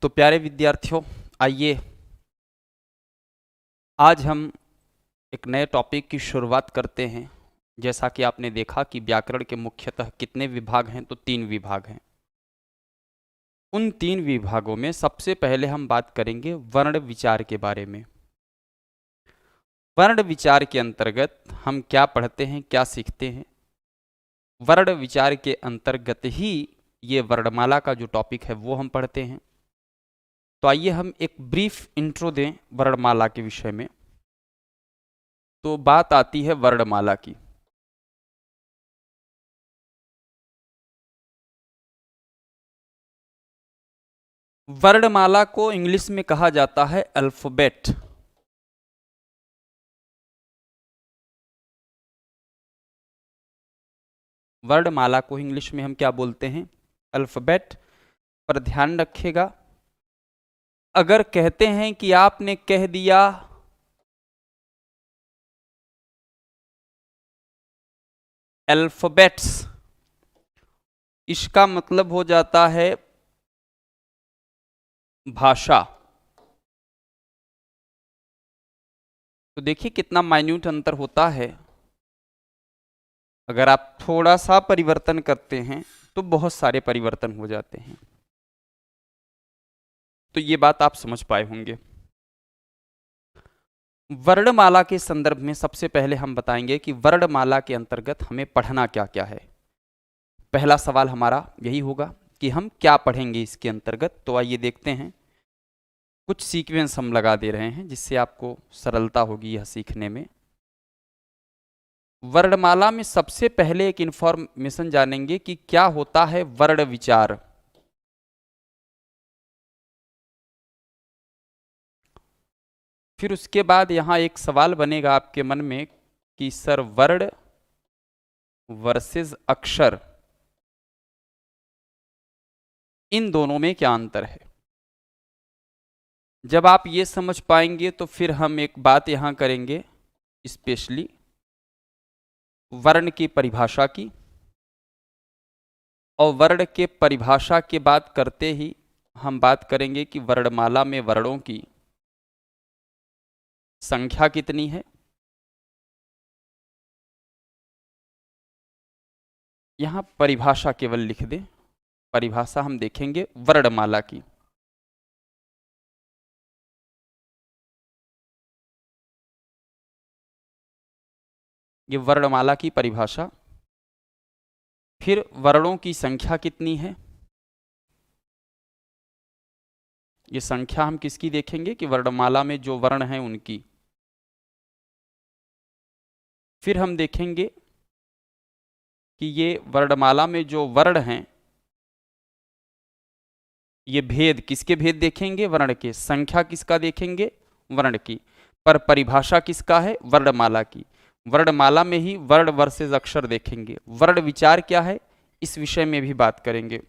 तो प्यारे विद्यार्थियों, आइए आज हम एक नए टॉपिक की शुरुआत करते हैं। जैसा कि आपने देखा कि व्याकरण के मुख्यतः कितने विभाग हैं, तो 3 विभाग हैं। उन 3 विभागों में सबसे पहले हम बात करेंगे वर्ण विचार के बारे में। वर्ण विचार के अंतर्गत हम क्या पढ़ते हैं, क्या सीखते हैं। वर्ण विचार के अंतर्गत ही ये वर्णमाला का जो टॉपिक है वो हम पढ़ते हैं। तो आइए हम एक ब्रीफ इंट्रो दें वर्णमाला के विषय में। तो बात आती है वर्णमाला की। वर्णमाला को इंग्लिश में कहा जाता है अल्फाबेट। वर्णमाला को इंग्लिश में हम क्या बोलते हैं? अल्फाबेट। पर ध्यान रखिएगा, अगर कहते हैं कि आपने कह दिया अल्फाबेट्स, इसका मतलब हो जाता है भाषा। तो देखिए कितना माइन्यूट अंतर होता है। अगर आप थोड़ा सा परिवर्तन करते हैं तो बहुत सारे परिवर्तन हो जाते हैं। तो ये बात आप समझ पाए होंगे। वर्णमाला के संदर्भ में सबसे पहले हम बताएंगे कि वर्णमाला के अंतर्गत हमें पढ़ना क्या क्या है। पहला सवाल हमारा यही होगा कि हम क्या पढ़ेंगे इसके अंतर्गत। तो आइए देखते हैं। कुछ सीक्वेंस हम लगा दे रहे हैं जिससे आपको सरलता होगी यह सीखने में। वर्णमाला में सबसे पहले एक इंफॉर्मेशन जानेंगे कि क्या होता है वर्ण विचार। फिर उसके बाद यहां एक सवाल बनेगा आपके मन में कि सर वर्ण वर्सेस अक्षर, इन दोनों में क्या अंतर है। जब आप ये समझ पाएंगे तो फिर हम एक बात यहां करेंगे स्पेशली वर्ण की परिभाषा की। और वर्ण के परिभाषा के बात करते ही हम बात करेंगे कि वर्णमाला में वर्णों की संख्या कितनी है। यहां परिभाषा केवल लिख दें। परिभाषा हम देखेंगे वर्णमाला की। ये वर्णमाला की परिभाषा। फिर वर्णों की संख्या कितनी है, ये संख्या हम किसकी देखेंगे कि वर्णमाला में जो वर्ण हैं उनकी। फिर हम देखेंगे कि ये वर्णमाला में जो वर्ण हैं, ये भेद किसके भेद देखेंगे, वर्ण के। संख्या किसका देखेंगे, वर्ण की। पर परिभाषा किसका है, वर्णमाला की। वर्णमाला में ही वर्ण वर्सेस अक्षर देखेंगे। वर्ण विचार क्या है, इस विषय में भी बात करेंगे।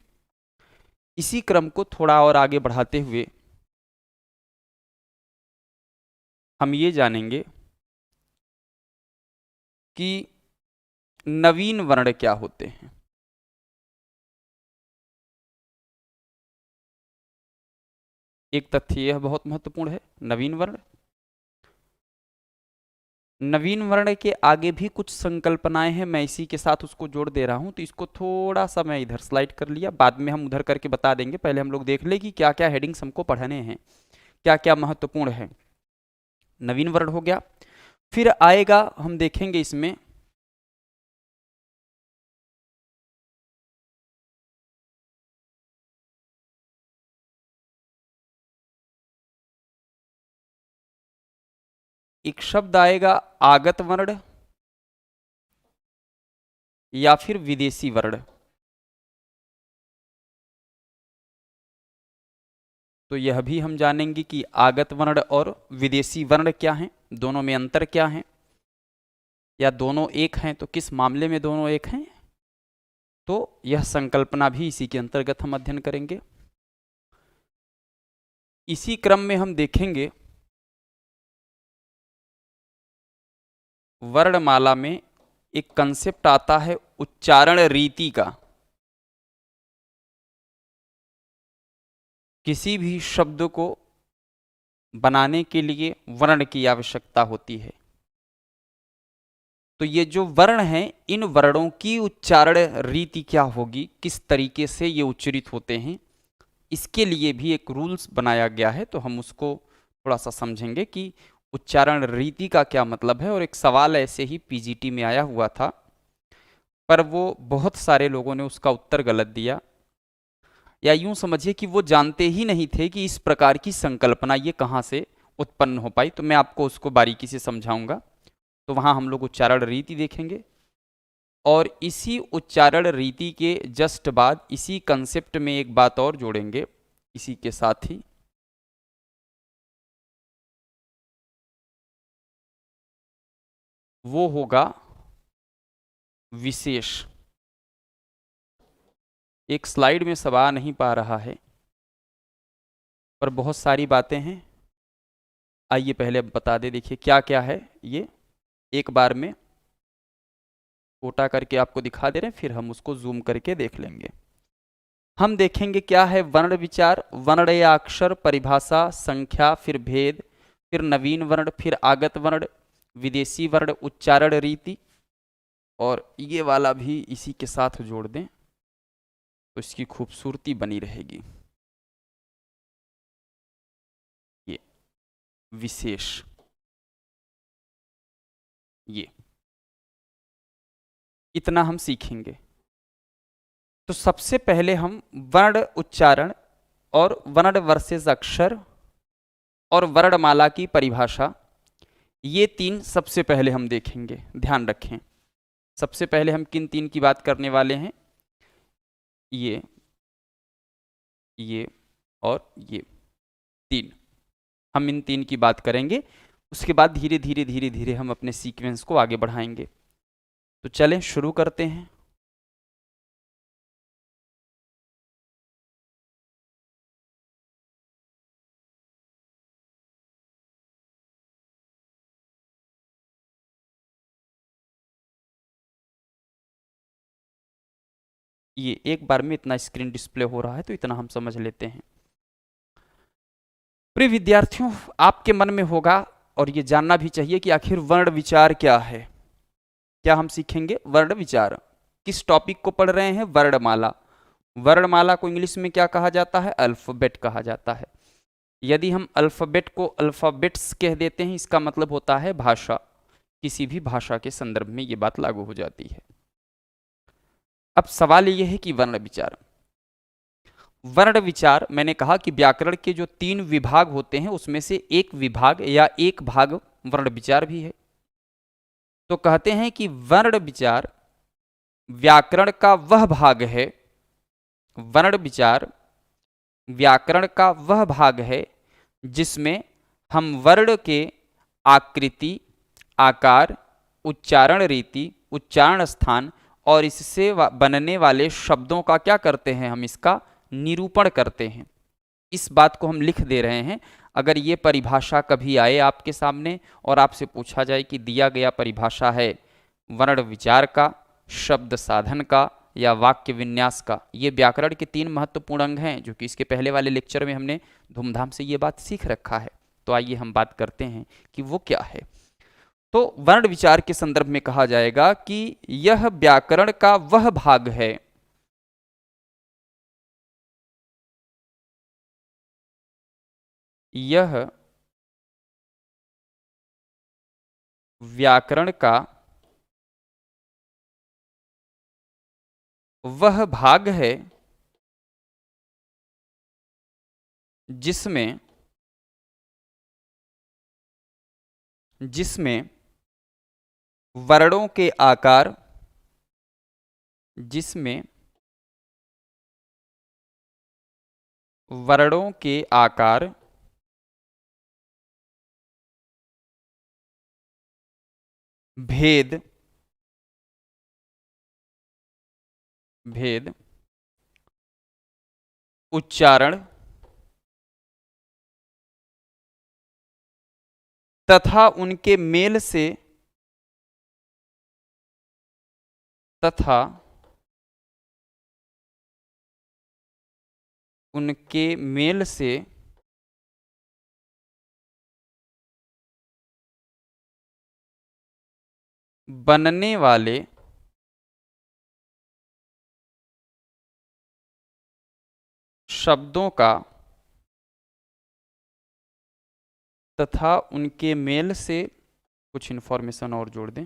इसी क्रम को थोड़ा और आगे बढ़ाते हुए हम ये जानेंगे कि नवीन वर्ण क्या होते हैं। एक तथ्य यह बहुत महत्वपूर्ण है, नवीन वर्ण। नवीन वर्ण के आगे भी कुछ संकल्पनाएं हैं, मैं इसी के साथ उसको जोड़ दे रहा हूं। तो इसको थोड़ा सा मैं इधर स्लाइड कर लिया, बाद में हम उधर करके बता देंगे। पहले हम लोग देख ले कि क्या क्या हेडिंग्स हमको पढ़ने हैं, क्या क्या महत्वपूर्ण है। नवीन वर्ण हो गया। फिर आएगा, हम देखेंगे इसमें एक शब्द आएगा आगत वर्ण या फिर विदेशी वर्ण। तो यह भी हम जानेंगे कि आगत वर्ण और विदेशी वर्ण क्या हैं, दोनों में अंतर क्या है, या दोनों एक हैं तो किस मामले में दोनों एक हैं। तो यह संकल्पना भी इसी के अंतर्गत हम अध्ययन करेंगे। इसी क्रम में हम देखेंगे वर्णमाला में एक कंसेप्ट आता है उच्चारण रीति का, किसी भी शब्द को बनाने के लिए वर्ण की आवश्यकता होती है। तो ये जो वर्ण हैं, इन वर्णों की उच्चारण रीति क्या होगी, किस तरीके से ये उच्चरित होते हैं, इसके लिए भी एक रूल्स बनाया गया है। तो हम उसको थोड़ा सा समझेंगे कि उच्चारण रीति का क्या मतलब है। और एक सवाल ऐसे ही पीजीटी में आया हुआ था, पर वो बहुत सारे लोगों ने उसका उत्तर गलत दिया, या यूं समझिए कि वो जानते ही नहीं थे कि इस प्रकार की संकल्पना ये कहाँ से उत्पन्न हो पाई। तो मैं आपको उसको बारीकी से समझाऊंगा। तो वहाँ हम लोग उच्चारण रीति देखेंगे, और इसी उच्चारण रीति के जस्ट बाद इसी कंसेप्ट में एक बात और जोड़ेंगे इसी के साथ ही। वो होगा विशेष। एक स्लाइड में सब आ नहीं पा रहा है, पर बहुत सारी बातें हैं। आइए पहले अब बता दे, देखिए क्या क्या है ये, एक बार में कोटा करके आपको दिखा दे रहे हैं, फिर हम उसको जूम करके देख लेंगे। हम देखेंगे क्या है वर्ण विचार, वर्ण या अक्षर, परिभाषा, संख्या, फिर भेद, फिर नवीन वर्ण, फिर आगत वर्ण, विदेशी वर्ण, उच्चारण रीति, और ये वाला भी इसी के साथ जोड़ दें तो इसकी खूबसूरती बनी रहेगी। ये विशेष, ये इतना हम सीखेंगे। तो सबसे पहले हम वर्ण उच्चारण और वर्ण वर्सेस अक्षर और वर्णमाला की परिभाषा, ये तीन सबसे पहले हम देखेंगे। ध्यान रखें, सबसे पहले हम किन तीन की बात करने वाले हैं, ये और ये तीन, हम इन तीन की बात करेंगे। उसके बाद धीरे धीरे धीरे धीरे हम अपने सीक्वेंस को आगे बढ़ाएंगे। तो चलें शुरू करते हैं। ये एक बार में इतना स्क्रीन डिस्प्ले हो रहा है तो इतना हम समझ लेते हैं। प्रिय विद्यार्थियों, आपके मन में होगा और ये जानना भी चाहिए कि आखिर वर्ण विचार क्या है। क्या हम सीखेंगे वर्ण विचार। किस टॉपिक को पढ़ रहे हैं, वर्णमाला। वर्णमाला को इंग्लिश में क्या कहा जाता है, अल्फाबेट कहा जाता है। यदि हम अल्फाबेट को अल्फाबेट्स कह देते हैं, इसका मतलब होता है भाषा। किसी भी भाषा के संदर्भ में ये बात लागू हो जाती है। अब सवाल ये है कि वर्ण विचार, वर्ण विचार मैंने कहा कि व्याकरण के जो तीन विभाग होते हैं उसमें से एक विभाग या एक भाग वर्ण विचार भी है। तो कहते हैं कि वर्ण विचार व्याकरण का वह भाग है, वर्ण विचार व्याकरण का वह भाग है जिसमें हम वर्ण के आकृति, आकार, उच्चारण रीति, उच्चारण स्थान और इससे बनने वाले शब्दों का क्या करते हैं, हम इसका निरूपण करते हैं। इस बात को हम लिख दे रहे हैं। अगर ये परिभाषा कभी आए आपके सामने और आपसे पूछा जाए कि दिया गया परिभाषा है वर्ण विचार का, शब्द साधन का या वाक्य विन्यास का, ये व्याकरण के तीन महत्वपूर्ण अंग हैं जो कि इसके पहले वाले लेक्चर में हमने धूमधाम से ये बात सीख रखा है। तो आइए हम बात करते हैं कि वो क्या है। तो वर्ण विचार के संदर्भ में कहा जाएगा कि यह व्याकरण का वह भाग है, यह व्याकरण का वह भाग है जिसमें वर्णों के आकार, जिसमें वर्णों के आकार, भेद उच्चारण तथा उनके मेल से उनके मेल से बनने वाले शब्दों का तथा उनके मेल से कुछ इन्फॉर्मेशन और जोड़ दें,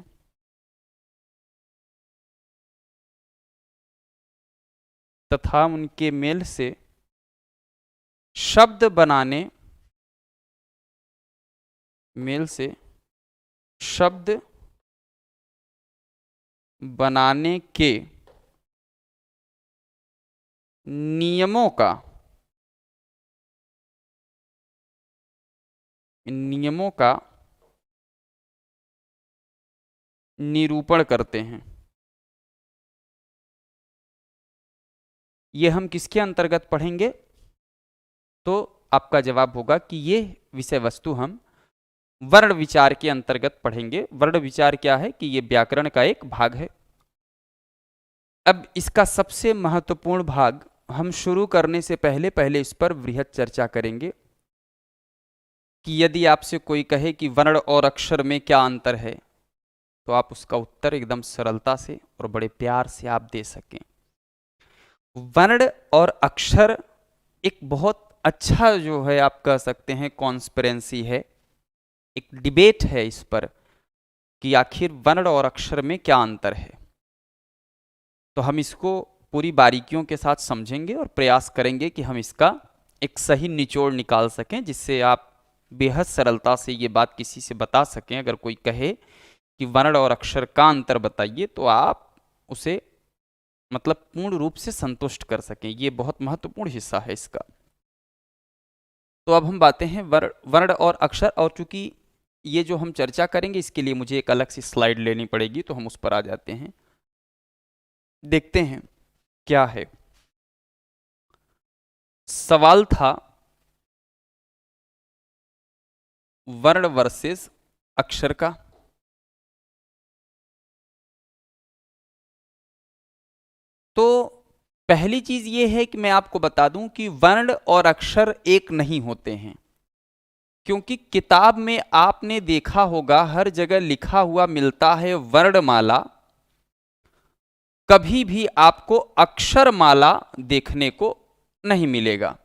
तथा उनके मेल से शब्द बनाने, मेल से शब्द बनाने के नियमों का, इन नियमों का निरूपण करते हैं। ये हम किसके अंतर्गत पढ़ेंगे? तो आपका जवाब होगा कि ये विषय वस्तु हम वर्ण विचार के अंतर्गत पढ़ेंगे। वर्ण विचार क्या है कि ये व्याकरण का एक भाग है। अब इसका सबसे महत्वपूर्ण भाग हम शुरू करने से पहले इस पर वृहद चर्चा करेंगे कि यदि आपसे कोई कहे कि वर्ण और अक्षर में क्या अंतर है, तो आप उसका उत्तर एकदम सरलता से और बड़े प्यार से आप दे सकें। वर्ण और अक्षर एक बहुत अच्छा जो है आप कह सकते हैं कॉन्स्पिरेंसी है, एक डिबेट है इस पर कि आखिर वर्ण और अक्षर में क्या अंतर है। तो हम इसको पूरी बारीकियों के साथ समझेंगे और प्रयास करेंगे कि हम इसका एक सही निचोड़ निकाल सकें, जिससे आप बेहद सरलता से ये बात किसी से बता सकें। अगर कोई कहे कि वर्ण और अक्षर का अंतर बताइए, तो आप उसे मतलब पूर्ण रूप से संतुष्ट कर सकें। ये बहुत महत्वपूर्ण हिस्सा है इसका। तो अब हम बातें हैं वर्ण और अक्षर, और चूंकि ये जो हम चर्चा करेंगे इसके लिए मुझे एक अलग सी स्लाइड लेनी पड़ेगी, तो हम उस पर आ जाते हैं। देखते हैं क्या है। सवाल था वर्ण वर्सेस अक्षर का। तो पहली चीज ये है कि मैं आपको बता दूं कि वर्ण और अक्षर एक नहीं होते हैं, क्योंकि किताब में आपने देखा होगा हर जगह लिखा हुआ मिलता है वर्णमाला, कभी भी आपको अक्षरमाला देखने को नहीं मिलेगा।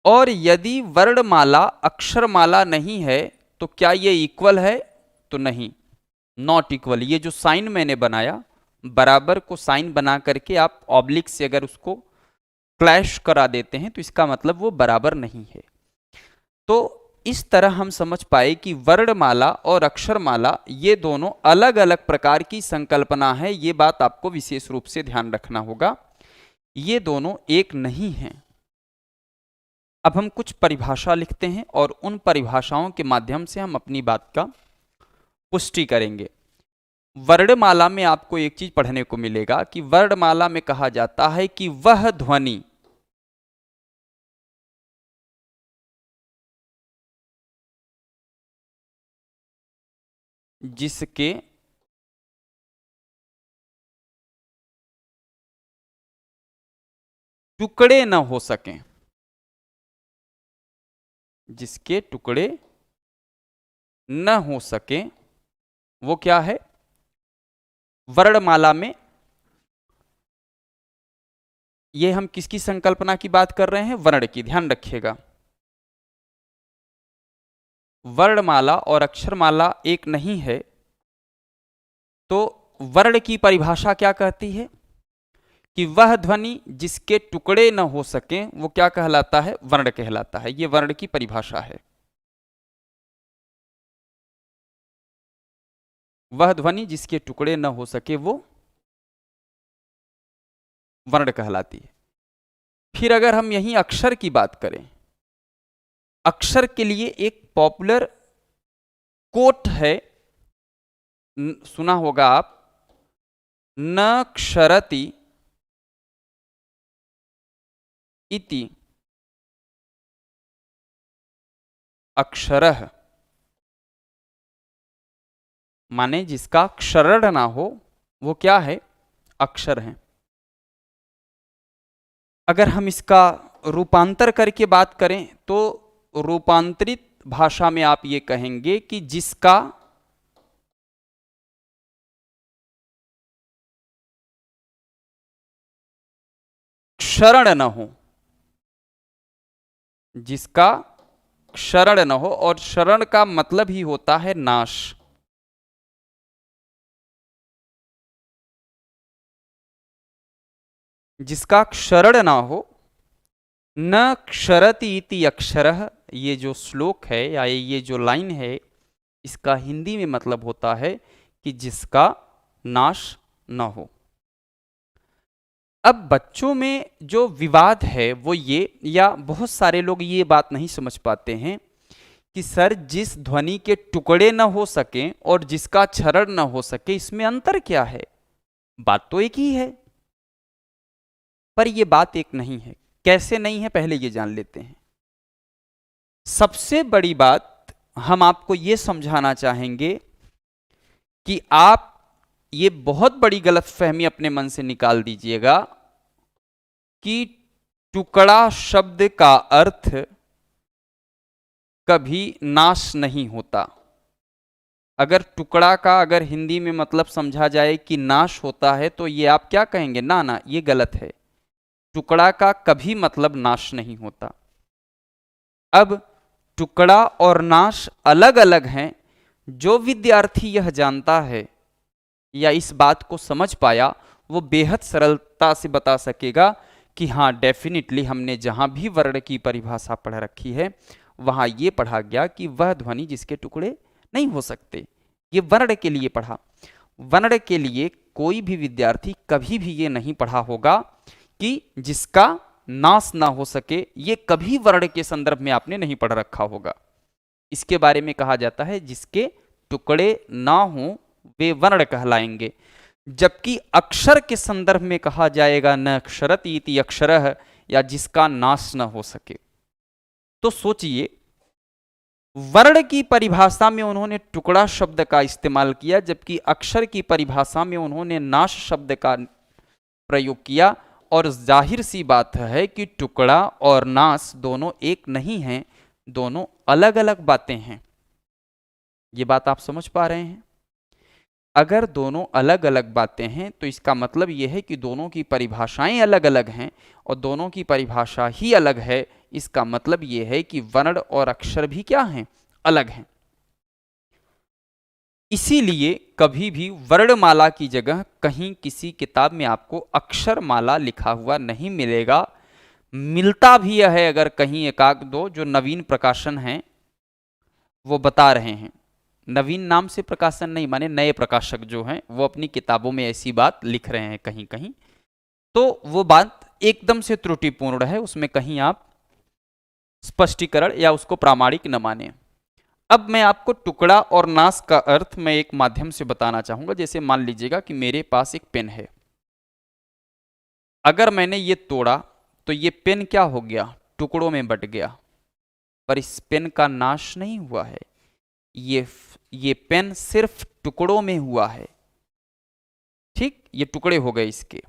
और यदि वर्णमाला अक्षरमाला नहीं है तो क्या ये इक्वल है? तो नहीं, नॉट इक्वल। ये जो साइन मैंने बनाया, बराबर को साइन बना करके आप ऑब्लिक से अगर उसको क्लैश करा देते हैं तो इसका मतलब वो बराबर नहीं है। तो इस तरह हम समझ पाए कि वर्णमाला और अक्षरमाला ये दोनों अलग अलग प्रकार की संकल्पना है। ये बात आपको विशेष रूप से ध्यान रखना होगा, ये दोनों एक नहीं हैं। अब हम कुछ परिभाषा लिखते हैं और उन परिभाषाओं के माध्यम से हम अपनी बात का पुष्टि करेंगे। वर्णमाला में आपको एक चीज पढ़ने को मिलेगा कि वर्णमाला में कहा जाता है कि वह ध्वनि जिसके टुकड़े न हो सकें, जिसके टुकड़े न हो सके, वो क्या है? वर्णमाला में ये हम किसकी संकल्पना की बात कर रहे हैं? वर्ण की। ध्यान रखिएगा, वर्णमाला और अक्षरमाला एक नहीं है। तो वर्ण की परिभाषा क्या कहती है कि वह ध्वनि जिसके टुकड़े न हो सके वो क्या कहलाता है? वर्ण कहलाता है। ये वर्ण की परिभाषा है। वह ध्वनि जिसके टुकड़े न हो सके वो वर्ण कहलाती है। फिर अगर हम यहीं अक्षर की बात करें, अक्षर के लिए एक पॉपुलर कोट है, सुना होगा आप, न क्षरति इति अक्षरः, माने जिसका क्षरण ना हो वो क्या है? अक्षर है। अगर हम इसका रूपांतर करके बात करें तो रूपांतरित भाषा में आप ये कहेंगे कि जिसका क्षरण न हो, जिसका क्षरण न हो, और क्षरण का मतलब ही होता है नाश। जिसका क्षरण ना हो, न क्षरति इति अक्षरः, ये जो श्लोक है या ये जो लाइन है, इसका हिंदी में मतलब होता है कि जिसका नाश न हो। अब बच्चों में जो विवाद है वो ये, या बहुत सारे लोग ये बात नहीं समझ पाते हैं कि सर जिस ध्वनि के टुकड़े न हो सके और जिसका क्षरण न हो सके, इसमें अंतर क्या है? बात तो एक ही है। पर यह बात एक नहीं है। कैसे नहीं है, पहले ये जान लेते हैं। सबसे बड़ी बात हम आपको ये समझाना चाहेंगे कि आप ये बहुत बड़ी गलतफहमी अपने मन से निकाल दीजिएगा कि टुकड़ा शब्द का अर्थ कभी नाश नहीं होता। अगर टुकड़ा का अगर हिंदी में मतलब समझा जाए कि नाश होता है, तो ये आप क्या कहेंगे? ना ना, ये गलत है। टुकड़ा का कभी मतलब नाश नहीं होता। अब टुकड़ा और नाश अलग अलग हैं। जो विद्यार्थी यह जानता है या इस बात को समझ पाया, वो बेहद सरलता से बता सकेगा कि हाँ, डेफिनेटली हमने जहां भी वर्ण की परिभाषा पढ़ रखी है वहां ये पढ़ा गया कि वह ध्वनि जिसके टुकड़े नहीं हो सकते। ये वर्ण के लिए पढ़ा। वर्ण के लिए कोई भी विद्यार्थी कभी भी ये नहीं पढ़ा होगा कि जिसका नाश ना हो सके। ये कभी वर्ण के संदर्भ में आपने नहीं पढ़ रखा होगा। इसके बारे में कहा जाता है जिसके टुकड़े ना हो वे वर्ण कहलाएंगे। जबकि अक्षर के संदर्भ में कहा जाएगा न अक्षरति इति अक्षरः, या जिसका नाश न हो सके। तो सोचिए, वर्ण की परिभाषा में उन्होंने टुकड़ा शब्द का इस्तेमाल किया, जबकि अक्षर की परिभाषा में उन्होंने नाश शब्द का प्रयोग किया। और जाहिर सी बात है कि टुकड़ा और नाश दोनों एक नहीं हैं, दोनों अलग अलग बातें हैं। ये बात आप समझ पा रहे हैं? अगर दोनों अलग अलग बातें हैं तो इसका मतलब यह है कि दोनों की परिभाषाएं अलग अलग हैं, और दोनों की परिभाषा ही अलग है। इसका मतलब यह है कि वर्ण और अक्षर भी क्या हैं? अलग हैं। इसीलिए कभी भी वर्णमाला की जगह कहीं किसी किताब में आपको अक्षरमाला लिखा हुआ नहीं मिलेगा। मिलता भी यह है अगर कहीं एकाक दो जो नवीन प्रकाशन हैं वो बता रहे हैं। नवीन नाम से प्रकाशन नहीं, माने नए प्रकाशक जो हैं वो अपनी किताबों में ऐसी बात लिख रहे हैं कहीं कहीं, तो वो बात एकदम से त्रुटिपूर्ण है। उसमें कहीं आप स्पष्टीकरण या उसको प्रामाणिक न माने। अब मैं आपको टुकड़ा और नाश का अर्थ मैं एक माध्यम से बताना चाहूंगा। जैसे मान लीजिएगा कि मेरे पास एक पेन है। अगर मैंने ये तोड़ा तो ये पेन क्या हो गया? टुकड़ों में बट गया। पर इस पेन का नाश नहीं हुआ है। ये पेन सिर्फ टुकड़ों में हुआ है। ठीक, ये टुकड़े हो गए इसके।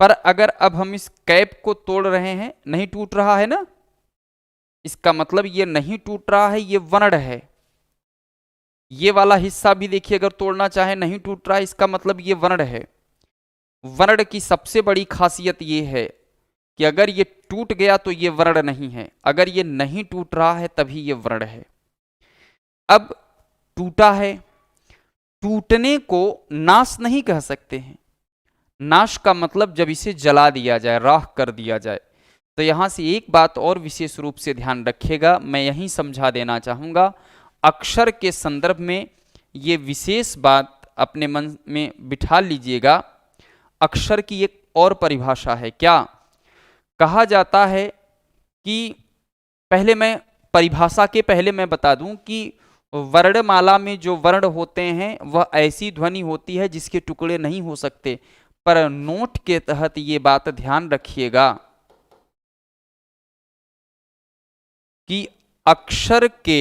पर अगर अब हम इस कैप को तोड़ रहे हैं, नहीं टूट रहा है ना, इसका मतलब ये नहीं टूट रहा है, ये वर्ण है। ये वाला हिस्सा भी देखिए, अगर तोड़ना चाहे नहीं टूट रहा है, इसका मतलब ये वर्ण है। वर्ण की सबसे बड़ी खासियत ये है कि अगर ये टूट गया तो ये वर्ण नहीं है, अगर ये नहीं टूट रहा है तभी ये वर्ण है। अब टूटा है, टूटने को नाश नहीं कह सकते हैं। नाश का मतलब जब इसे जला दिया जाए, राख कर दिया जाए। तो यहां से एक बात और विशेष रूप से ध्यान रखिएगा, मैं यही समझा देना चाहूंगा। अक्षर के संदर्भ में ये विशेष बात अपने मन में बिठा लीजिएगा। अक्षर की एक और परिभाषा है। क्या कहा जाता है कि, पहले मैं परिभाषा के पहले मैं बता दूं कि वर्णमाला में जो वर्ण होते हैं वह ऐसी ध्वनि होती है जिसके टुकड़े नहीं हो सकते। पर नोट के तहत ये बात ध्यान रखिएगा कि अक्षर के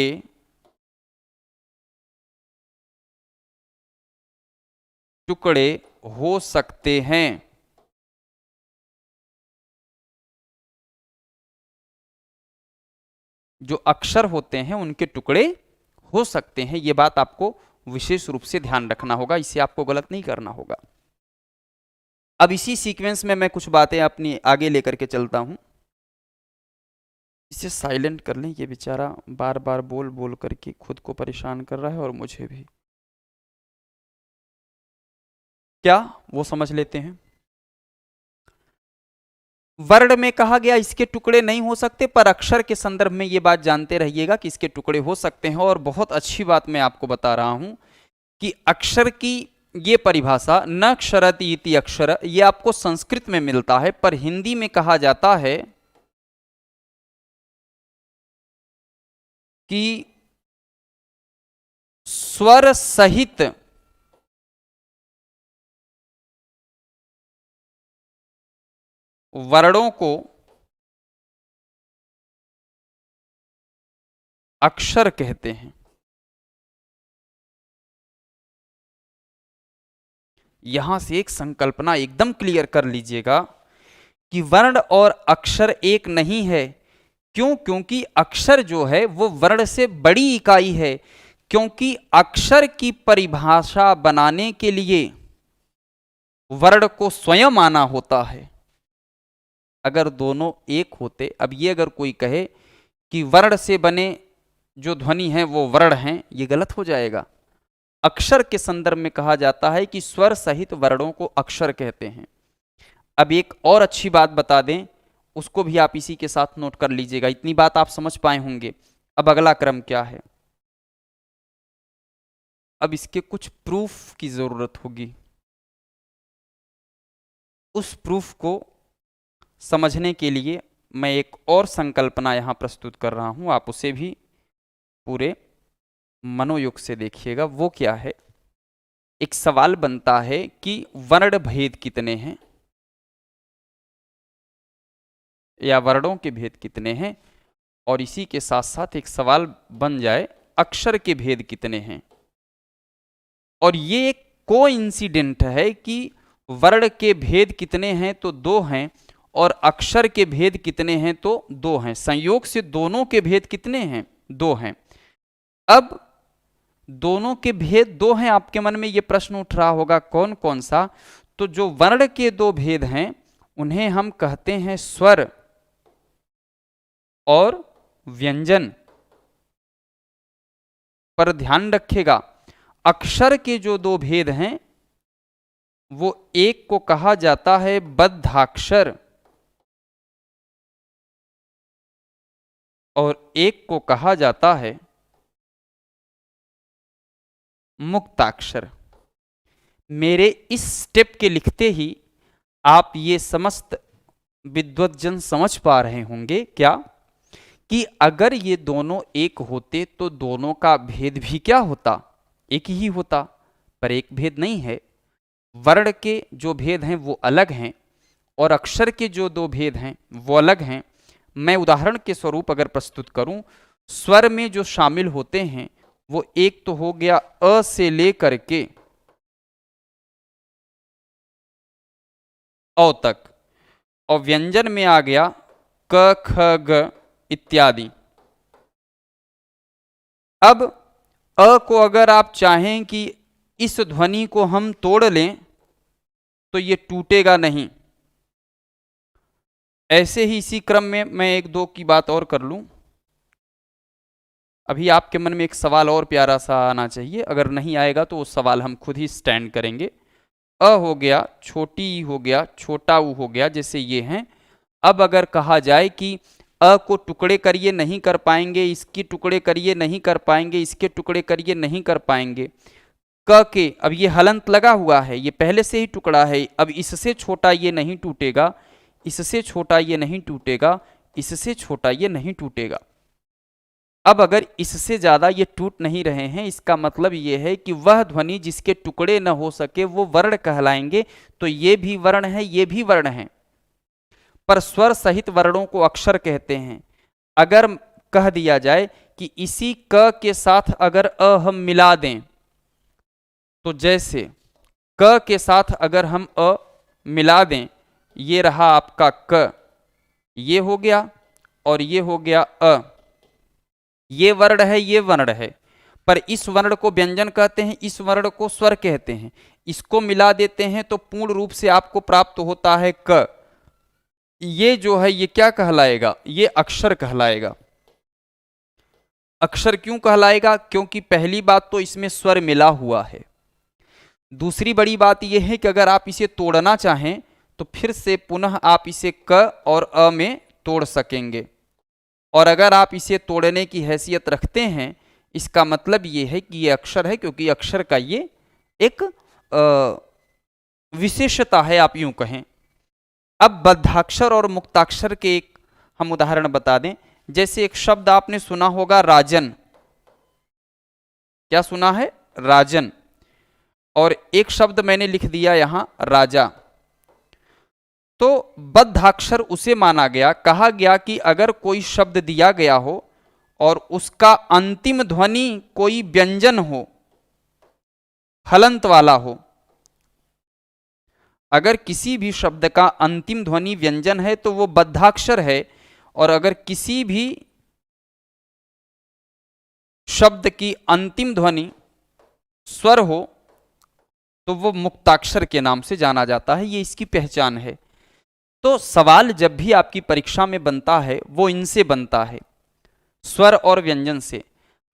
टुकड़े हो सकते हैं। जो अक्षर होते हैं उनके टुकड़े हो सकते हैं। ये बात आपको विशेष रूप से ध्यान रखना होगा, इसे आपको गलत नहीं करना होगा। अब इसी सीक्वेंस में मैं कुछ बातें अपनी आगे लेकर के चलता हूं। इसे साइलेंट कर लें, ये बेचारा बार बार बोल बोल करके खुद को परेशान कर रहा है और मुझे भी। क्या वो समझ लेते हैं। वर्ण में कहा गया इसके टुकड़े नहीं हो सकते, पर अक्षर के संदर्भ में ये बात जानते रहिएगा कि इसके टुकड़े हो सकते हैं। और बहुत अच्छी बात मैं आपको बता रहा हूं कि अक्षर की ये परिभाषा न अक्षरति इति अक्षर, ये आपको संस्कृत में मिलता है, पर हिंदी में कहा जाता है कि स्वर सहित वर्णों को अक्षर कहते हैं। यहां से एक संकल्पना एकदम क्लियर कर लीजिएगा कि वर्ण और अक्षर एक नहीं है। क्यों? क्योंकि अक्षर जो है वो वर्ण से बड़ी इकाई है, क्योंकि अक्षर की परिभाषा बनाने के लिए वर्ण को स्वयं आना होता है। अगर दोनों एक होते, अब ये अगर कोई कहे कि वर्ण से बने जो ध्वनि है वो वर्ण हैं, ये गलत हो जाएगा। अक्षर के संदर्भ में कहा जाता है कि स्वर सहित वर्णों को अक्षर कहते हैं। अब एक और अच्छी बात बता दें, उसको भी आप इसी के साथ नोट कर लीजिएगा, इतनी बात आप समझ पाए होंगे। अब अगला क्रम क्या है, अब इसके कुछ प्रूफ की जरूरत होगी। उस प्रूफ को समझने के लिए मैं एक और संकल्पना यहां प्रस्तुत कर रहा हूं, आप उसे भी पूरे मनोयोग से देखिएगा। वो क्या है, एक सवाल बनता है कि वर्ण भेद कितने हैं या वर्णों के भेद कितने हैं, और इसी के साथ साथ एक सवाल बन जाए अक्षर के भेद कितने हैं। और ये एक कोइंसिडेंट है कि वर्ण के भेद कितने हैं तो 2 हैं, और अक्षर के भेद कितने हैं तो 2 हैं। संयोग से दोनों के भेद कितने हैं, 2 हैं। अब दोनों के भेद 2 हैं, आपके मन में ये प्रश्न उठ रहा होगा कौन कौन सा। तो जो वर्ण के 2 भेद हैं उन्हें हम कहते हैं स्वर और व्यंजन। पर ध्यान रखिएगा, अक्षर के जो 2 भेद हैं वो एक को कहा जाता है बद्धाक्षर और एक को कहा जाता है मुक्ताक्षर। मेरे इस स्टेप के लिखते ही आप ये समस्त विद्वज्जन समझ पा रहे होंगे क्या, कि अगर ये दोनों एक होते तो दोनों का भेद भी क्या होता, एक ही होता। पर एक भेद नहीं है, वर्ण के जो भेद हैं वो अलग हैं और अक्षर के जो 2 भेद हैं वो अलग हैं। मैं उदाहरण के स्वरूप अगर प्रस्तुत करूं, स्वर में जो शामिल होते हैं वो एक तो हो गया अ से लेकर के औ तक, और व्यंजन में आ गया क ख ग इत्यादि। अब अ को अगर आप चाहें कि इस ध्वनि को हम तोड़ लें तो ये टूटेगा नहीं। ऐसे ही इसी क्रम में मैं 1-2 की बात और कर लूं। अभी आपके मन में एक सवाल और प्यारा सा आना चाहिए, अगर नहीं आएगा तो वो सवाल हम खुद ही स्टैंड करेंगे। अ हो गया, छोटी ई हो गया, छोटा ऊ हो गया, जैसे ये हैं। अब अगर कहा जाए कि अ को टुकड़े करिए नहीं कर पाएंगे, इसके टुकड़े करिए नहीं कर पाएंगे, इसके टुकड़े करिए नहीं कर पाएंगे। क के अब ये हलंत लगा हुआ है, ये पहले से ही टुकड़ा है। अब इससे छोटा ये नहीं टूटेगा, इससे छोटा ये नहीं टूटेगा, इससे छोटा ये नहीं टूटेगा। अब अगर इससे ज्यादा ये टूट नहीं रहे हैं, इसका मतलब ये है कि वह ध्वनि जिसके टुकड़े न हो सके वो वर्ण कहलाएंगे। तो ये भी वर्ण है, ये भी वर्ण है, पर स्वर सहित वर्णों को अक्षर कहते हैं। अगर कह दिया जाए कि इसी क के साथ अगर अ हम मिला दें, तो जैसे क के साथ अगर हम अ मिला दें, ये रहा आपका क, ये हो गया और ये हो गया अ। ये वर्ण है, ये वर्ण है, पर इस वर्ण को व्यंजन कहते हैं, इस वर्ण को स्वर कहते हैं। इसको मिला देते हैं तो पूर्ण रूप से आपको प्राप्त होता है क। ये जो है ये क्या कहलाएगा? ये अक्षर कहलाएगा। अक्षर क्यों कहलाएगा? क्योंकि पहली बात तो इसमें स्वर मिला हुआ है। दूसरी बड़ी बात यह है कि अगर आप इसे तोड़ना चाहें तो फिर से पुनः आप इसे क और अ में तोड़ सकेंगे। और अगर आप इसे तोड़ने की हैसियत रखते हैं, इसका मतलब ये है कि ये अक्षर है, क्योंकि अक्षर का ये एक विशेषता है, आप यूं कहें। अब बद्धाक्षर और मुक्ताक्षर के एक हम उदाहरण बता दें। जैसे एक शब्द आपने सुना होगा राजन। क्या सुना है? राजन। और एक शब्द मैंने लिख दिया यहां राजा। तो बद्धाक्षर उसे माना गया, कहा गया कि अगर कोई शब्द दिया गया हो और उसका अंतिम ध्वनि कोई व्यंजन हो, हलंत वाला हो। अगर किसी भी शब्द का अंतिम ध्वनि व्यंजन है तो वो बद्धाक्षर है, और अगर किसी भी शब्द की अंतिम ध्वनि स्वर हो तो वो मुक्ताक्षर के नाम से जाना जाता है। ये इसकी पहचान है। तो सवाल जब भी आपकी परीक्षा में बनता है वो इनसे बनता है, स्वर और व्यंजन से।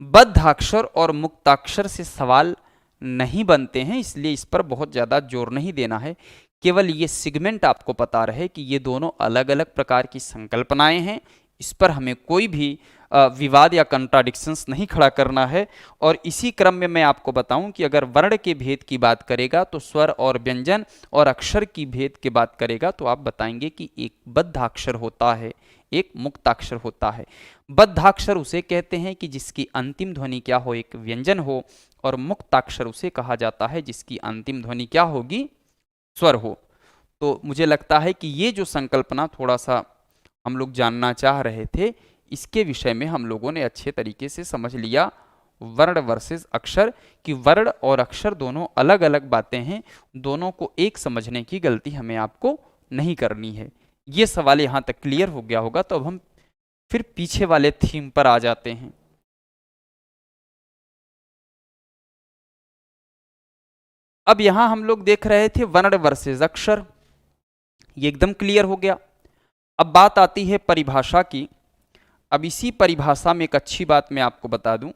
बद्धाक्षर और मुक्ताक्षर से सवाल नहीं बनते हैं, इसलिए इस पर बहुत ज़्यादा जोर नहीं देना है। केवल ये सेगमेंट आपको पता रहे कि ये दोनों अलग अलग प्रकार की संकल्पनाएं हैं। इस पर हमें कोई भी विवाद या कंट्राडिक्शंस नहीं खड़ा करना है। और इसी क्रम में मैं आपको बताऊं कि अगर वर्ण के भेद की बात करेगा तो स्वर और व्यंजन, और अक्षर की भेद की बात करेगा तो आप बताएंगे कि एक बद्धाक्षर होता है, एक मुक्ताक्षर होता है। बद्धाक्षर उसे कहते हैं कि जिसकी अंतिम ध्वनि क्या हो? एक व्यंजन हो। और मुक्ताक्षर उसे कहा जाता है जिसकी अंतिम ध्वनि क्या होगी? स्वर हो। तो मुझे लगता है कि ये जो संकल्पना थोड़ा सा हम लोग जानना चाह रहे थे, इसके विषय में हम लोगों ने अच्छे तरीके से समझ लिया वर्ण वर्सेस अक्षर, कि वर्ण और अक्षर दोनों अलग अलग बातें हैं। दोनों को एक समझने की गलती हमें आपको नहीं करनी है। ये सवाल यहाँ तक क्लियर हो गया होगा। तो अब हम फिर पीछे वाले थीम पर आ जाते हैं। अब यहां हम लोग देख रहे थे वर्ण वर्सेस अक्षर, ये एकदम क्लियर हो गया। अब बात आती है परिभाषा की। अब इसी परिभाषा में एक अच्छी बात मैं आपको बता दूं।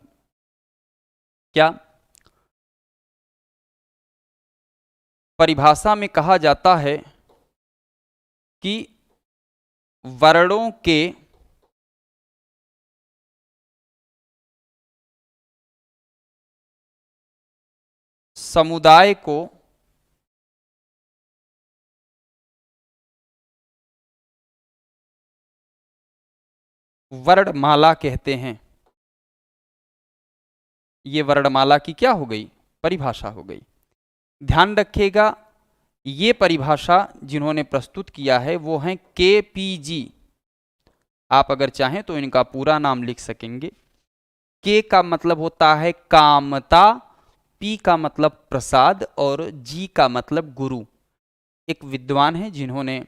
क्या? परिभाषा में कहा जाता है कि वर्णों के समुदाय को वर्णमाला कहते हैं। ये वर्णमाला की क्या हो गई? परिभाषा हो गई। ध्यान रखिएगा, ये परिभाषा जिन्होंने प्रस्तुत किया है वो हैं KPG। आप अगर चाहें तो इनका पूरा नाम लिख सकेंगे। के का मतलब होता है कामता, पी का मतलब प्रसाद, और जी का मतलब गुरु। एक विद्वान है जिन्होंने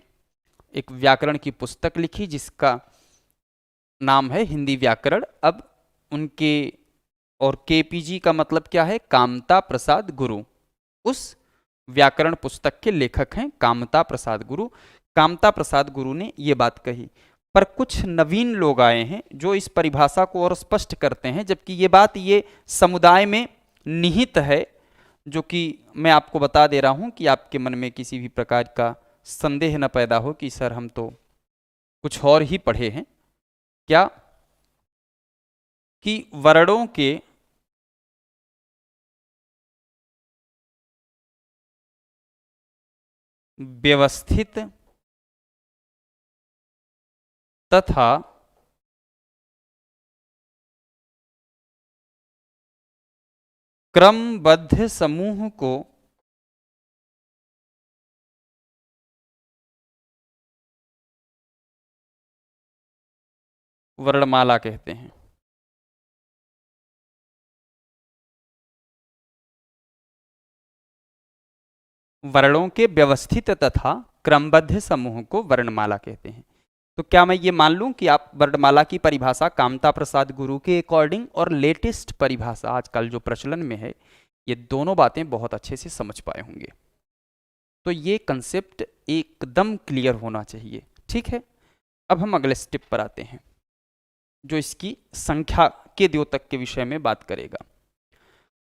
एक व्याकरण की पुस्तक लिखी जिसका नाम है हिंदी व्याकरण। अब उनके, और KPG का मतलब क्या है? कामता प्रसाद गुरु। उस व्याकरण पुस्तक के लेखक हैं कामता प्रसाद गुरु। कामता प्रसाद गुरु ने ये बात कही। पर कुछ नवीन लोग आए हैं जो इस परिभाषा को और स्पष्ट करते हैं, जबकि ये बात ये समुदाय में निहित है, जो कि मैं आपको बता दे रहा हूं कि आपके मन में किसी भी प्रकार का संदेह न पैदा हो कि सर हम तो कुछ और ही पढ़े हैं। क्या? कि वर्णों के व्यवस्थित तथा क्रमबद्ध समूह को वर्णमाला कहते हैं। वर्णों के व्यवस्थित तथा क्रमबद्ध समूह को वर्णमाला कहते हैं। तो क्या मैं ये मान लूं कि आप वर्णमाला की परिभाषा कामता प्रसाद गुरु के अकॉर्डिंग और लेटेस्ट परिभाषा आजकल जो प्रचलन में है, ये दोनों बातें बहुत अच्छे से समझ पाए होंगे। तो ये कंसेप्ट एकदम क्लियर होना चाहिए, ठीक है। अब हम अगले स्टेप पर आते हैं, जो इसकी संख्या के द्योतक के विषय में बात करेगा।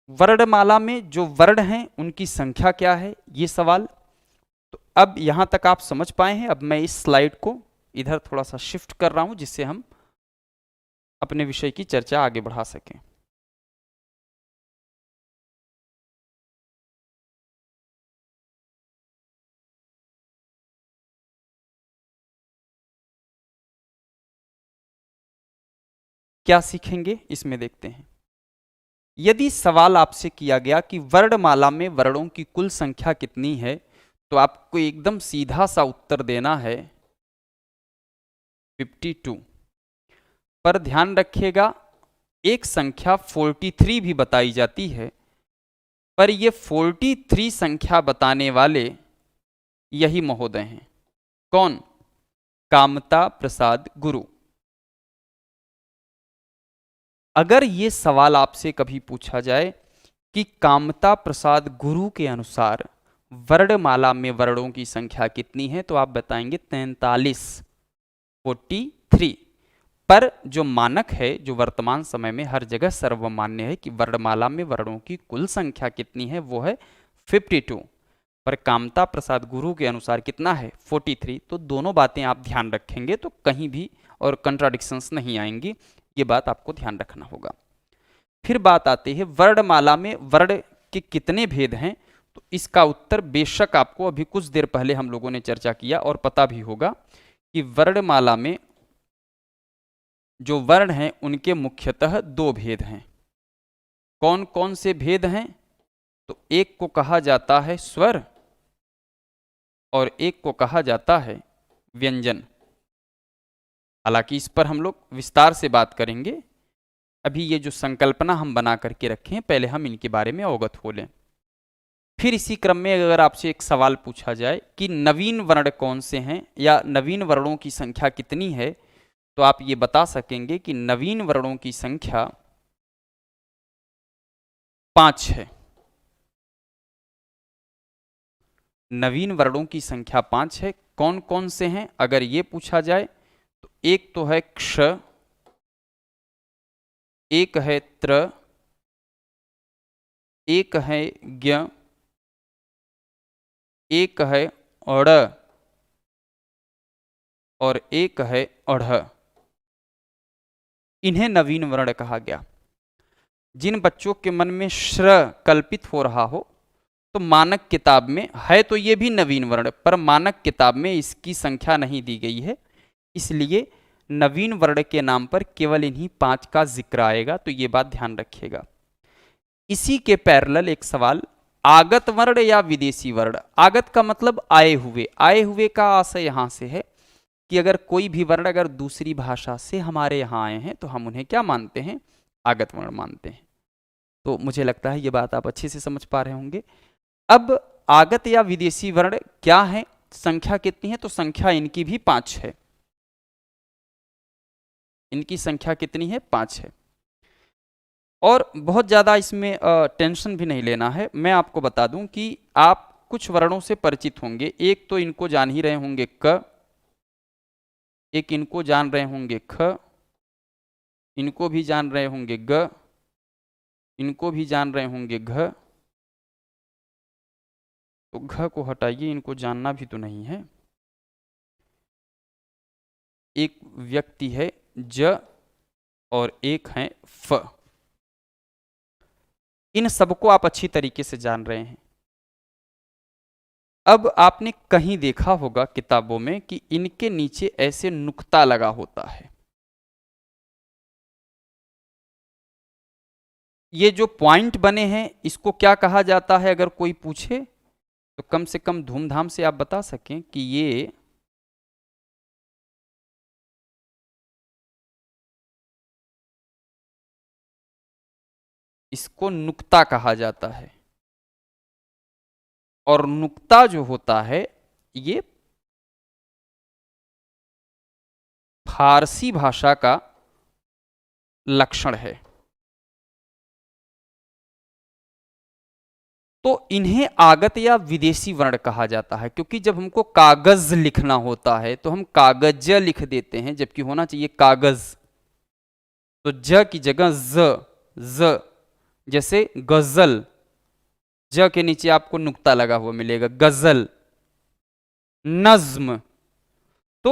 वर्णमाला में जो वर्ण हैं उनकी संख्या क्या है, ये सवाल। तो अब यहां तक आप समझ पाए हैं। अब मैं इस स्लाइड को इधर थोड़ा सा शिफ्ट कर रहा हूं, जिससे हम अपने विषय की चर्चा आगे बढ़ा सकें। क्या सीखेंगे इसमें देखते हैं। यदि सवाल आपसे किया गया कि वर्णमाला में वर्णों की कुल संख्या कितनी है, तो आपको एकदम सीधा सा उत्तर देना है 52। पर ध्यान रखिएगा, एक संख्या 43 भी बताई जाती है, पर ये 43 संख्या बताने वाले यही महोदय हैं। कौन? कामता प्रसाद गुरु। अगर ये सवाल आपसे कभी पूछा जाए कि कामता प्रसाद गुरु के अनुसार वर्णमाला में वर्णों की संख्या कितनी है, तो आप बताएंगे 43, 43। पर जो मानक है, जो वर्तमान समय में हर जगह सर्वमान्य है कि वर्णमाला में वर्णों की कुल संख्या कितनी है, वो है 52। पर कामता प्रसाद गुरु के अनुसार कितना है? 43। तो दोनों बातें आप ध्यान रखेंगे तो कहीं भी और कंट्राडिक्शंस नहीं आएंगी, ये बात आपको ध्यान रखना होगा। फिर बात आती है वर्णमाला में वर्ण के कितने भेद हैं, तो इसका उत्तर बेशक आपको अभी कुछ देर पहले हम लोगों ने चर्चा किया और पता भी होगा कि वर्णमाला में जो वर्ण हैं उनके मुख्यतः दो भेद हैं। कौन कौन से भेद हैं? तो एक को कहा जाता है स्वर और एक को कहा जाता है व्यंजन। हालांकि इस पर हम लोग विस्तार से बात करेंगे। अभी ये जो संकल्पना हम बना करके रखे हैं, पहले हम इनके बारे में अवगत हो लें। फिर इसी क्रम में अगर आपसे एक सवाल पूछा जाए कि नवीन वर्ण कौन से हैं या नवीन वर्णों की संख्या कितनी है, तो आप ये बता सकेंगे कि नवीन वर्णों की संख्या 5 है। नवीन वर्णों की संख्या 5 है। कौन कौन से हैं अगर ये पूछा जाए, तो एक तो है क्ष, एक है त्र, एक है ज्ञ, एक है अड़ और एक है अढ़। इन्हें नवीन वर्ण कहा गया। जिन बच्चों के मन में श्र कल्पित हो रहा हो, तो मानक किताब में है तो ये भी नवीन वर्ण, पर मानक किताब में इसकी संख्या नहीं दी गई है, इसलिए नवीन वर्ण के नाम पर केवल इन्हीं 5 का जिक्र आएगा। तो ये बात ध्यान रखिएगा। इसी के पैरेलल एक सवाल, आगत वर्ण या विदेशी वर्ण। आगत का मतलब आए हुए। आए हुए का आशय यहां से है कि अगर कोई भी वर्ण अगर दूसरी भाषा से हमारे यहाँ आए हैं तो हम उन्हें क्या मानते हैं? आगत वर्ण मानते हैं। तो मुझे लगता है ये बात आप अच्छे से समझ पा रहे होंगे। अब आगत या विदेशी वर्ण क्या है, संख्या कितनी है? तो संख्या इनकी भी 5 है। इनकी संख्या कितनी है? 5 है। और बहुत ज़्यादा इसमें टेंशन भी नहीं लेना है। मैं आपको बता दूं कि आप कुछ वर्णों से परिचित होंगे। एक तो इनको जान ही रहे होंगे क, एक इनको जान रहे होंगे ख, इनको भी जान रहे होंगे ग, इनको भी जान रहे होंगे घ। तो घ को हटाइए, इनको जानना भी तो नहीं है। एक व्यक्ति है ज और एक है फ। इन सबको आप अच्छी तरीके से जान रहे हैं। अब आपने कहीं देखा होगा किताबों में कि इनके नीचे ऐसे नुक्ता लगा होता है। ये जो पॉइंट बने हैं इसको क्या कहा जाता है? अगर कोई पूछे तो कम से कम धूमधाम से आप बता सकें कि ये इसको नुक्ता कहा जाता है। और नुक्ता जो होता है ये फारसी भाषा का लक्षण है। तो इन्हें आगत या विदेशी वर्ण कहा जाता है, क्योंकि जब हमको कागज लिखना होता है तो हम कागज लिख देते हैं, जबकि होना चाहिए कागज। तो ज की जगह ज, जैसे गजल, ज के नीचे आपको नुक्ता लगा हुआ मिलेगा, गजल, नज्म। तो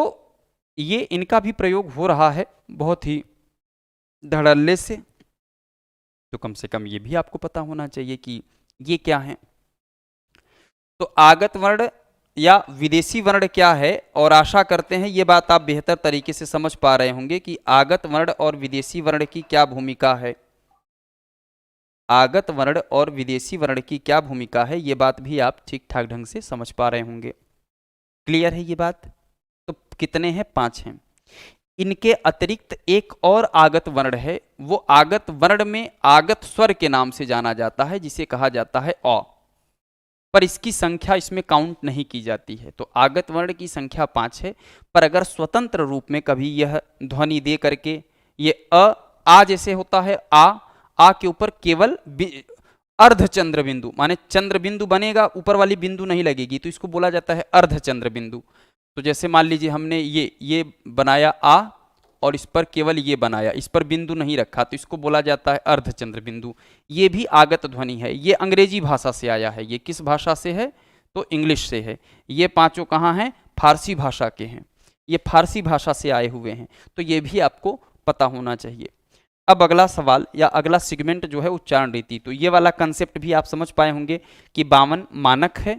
ये इनका भी प्रयोग हो रहा है बहुत ही धड़ल्ले से, तो कम से कम ये भी आपको पता होना चाहिए कि ये क्या है। तो आगत वर्ण या विदेशी वर्ण क्या है, और आशा करते हैं ये बात आप बेहतर तरीके से समझ पा रहे होंगे कि आगत वर्ण और विदेशी वर्ण की क्या भूमिका है। आगत वर्ण और विदेशी वर्ण की क्या भूमिका है, ये बात भी आप ठीक ठाक ढंग से समझ पा रहे होंगे। क्लियर है ये बात? तो कितने हैं? 5 हैं। इनके अतिरिक्त एक और आगत वर्ण है, वो आगत वर्ण में आगत स्वर के नाम से जाना जाता है, जिसे कहा जाता है अ, पर इसकी संख्या इसमें काउंट नहीं की जाती है। तो आगत वर्ण की संख्या 5 है, पर अगर स्वतंत्र रूप में कभी यह ध्वनि दे करके ये आ जैसे होता है, आ के ऊपर केवल अर्ध चंद्र बिंदु, माने चंद्र बिंदु बनेगा, ऊपर वाली बिंदु नहीं लगेगी, तो इसको बोला जाता है अर्ध चंद्र बिंदु। तो जैसे मान लीजिए हमने ये बनाया आ, और इस पर केवल ये बनाया, इस पर बिंदु नहीं रखा, तो इसको बोला जाता है अर्धचंद्र बिंदु। ये भी आगत ध्वनि है। ये अंग्रेजी भाषा से आया है। ये किस भाषा से है? तो इंग्लिश से है। ये पांचों कहाँ हैं? फारसी भाषा के हैं। ये फारसी भाषा से आए हुए हैं, तो ये भी आपको पता होना चाहिए। अब अगला सवाल या अगला सेगमेंट जो है उच्चारण रीति, तो ये वाला कंसेप्ट भी आप समझ पाए होंगे कि 52 मानक है।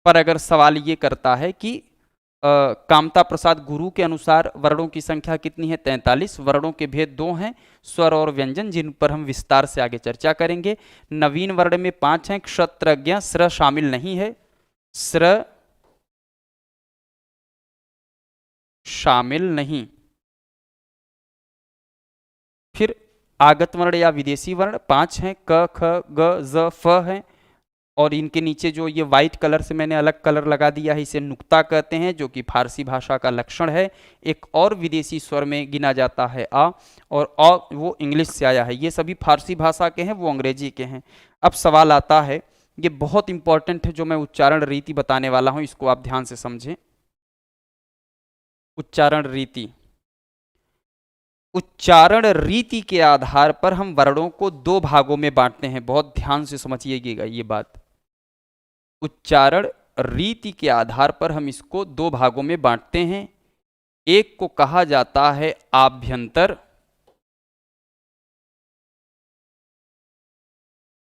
पर अगर सवाल ये करता है कि कामता प्रसाद गुरु के अनुसार वर्णों की संख्या कितनी है? 43। वर्णों के भेद 2 हैं, स्वर और व्यंजन, जिन पर हम विस्तार से आगे चर्चा करेंगे। नवीन वर्ण में 5 हैं, क्षत्रज्ञ, स्र शामिल नहीं है, स्र शामिल नहीं। फिर आगत वर्ण या विदेशी वर्ण 5 हैं, क, ख, ग, ज, फ हैं, और इनके नीचे जो ये व्हाइट कलर से मैंने अलग कलर लगा दिया है, इसे नुक्ता कहते हैं, जो कि फारसी भाषा का लक्षण है। एक और विदेशी स्वर में गिना जाता है आ, और आ वो इंग्लिश से आया है। ये सभी फारसी भाषा के हैं, वो अंग्रेजी के हैं। अब सवाल आता है, ये बहुत इंपॉर्टेंट है, जो मैं उच्चारण रीति बताने वाला हूं, इसको आप ध्यान से समझें। उच्चारण रीति, उच्चारण रीति के आधार पर हम वर्णों को 2 भागों में बांटते हैं। बहुत ध्यान से समझिएगा ये बात। उच्चारण रीति के आधार पर हम इसको 2 भागों में बांटते हैं। एक को कहा जाता है आभ्यंतर,